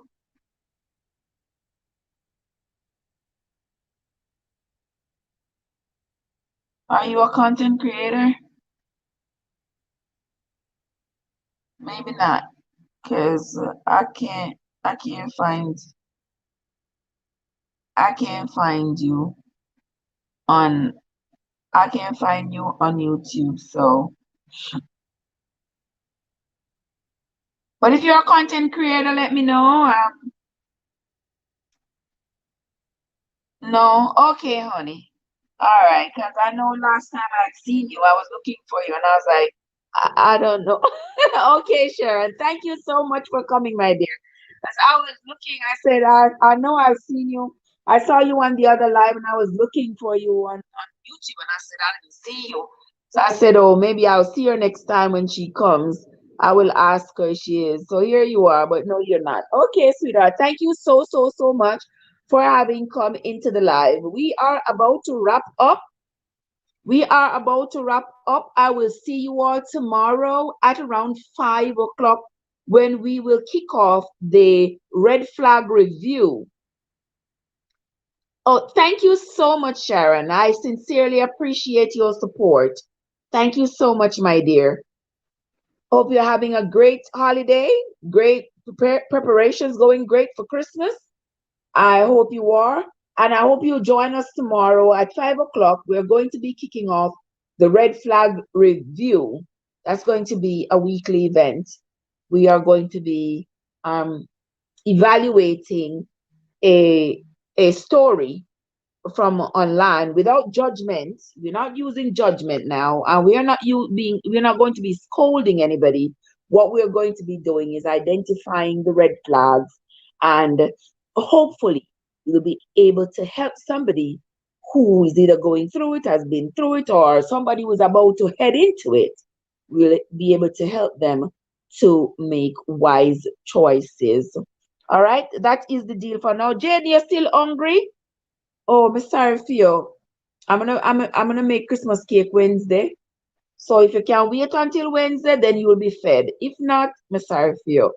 Are you a content creator? Maybe not, because I can't find you on YouTube. So, but if you're a content creator, let me know. No, okay, honey. All right, because I know last time I'd seen you, I was looking for you, and I was like, I don't know. Okay, Sharon, thank you so much for coming, my dear. As I was looking, I said, I know I've seen you. I saw you on the other live, and I was looking for you on YouTube, and I said, I didn't see you. So I said, oh, maybe I'll see her next time when she comes. I will ask her if she is. So here you are, but no, you're not. Okay, sweetheart. Thank you so, so, so much for having come into the live. We are about to wrap up. We are about to wrap up. I will see you all tomorrow at around 5 o'clock when we will kick off the red flag review. Oh, thank you so much, Sharon. I sincerely appreciate your support. Thank you so much, my dear. Hope you're having a great holiday, great preparations going great for Christmas. I hope you are. And I hope you join us tomorrow at 5 o'clock. We're going to be kicking off the red flag review. That's going to be a weekly event. We are going to be evaluating a story from online without judgment. We're not using judgment now, and we're not going to be scolding anybody. What we're going to be doing is identifying the red flags, and hopefully we'll be able to help somebody who is either going through it, has been through it, or somebody who's about to head into it. We'll be able to help them to make wise choices. All right, that is the deal for now. Jane, you're still hungry? Oh, I'm sorry for you. I'm gonna make Christmas cake Wednesday. So if you can wait until Wednesday, then you will be fed. If not, I'm sorry for you.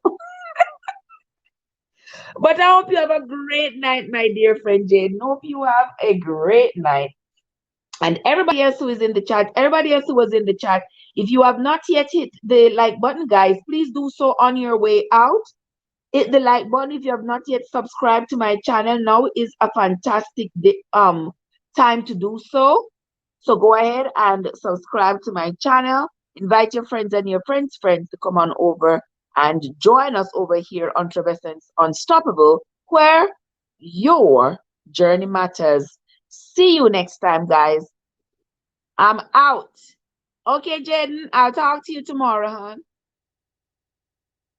But I hope you have a great night, my dear friend Jane. Hope you have a great night. And everybody else who is in the chat, everybody else who was in the chat, if you have not yet hit the like button, guys, please do so on your way out. Hit the like button if you have not yet subscribed to my channel. Now is a fantastic time to do so. So go ahead and subscribe to my channel. Invite your friends and your friends' friends to come on over and join us over here on Trevessence Unstoppable, where your journey matters. See you next time, guys. I'm out. Okay, Jaden, I'll talk to you tomorrow, hon.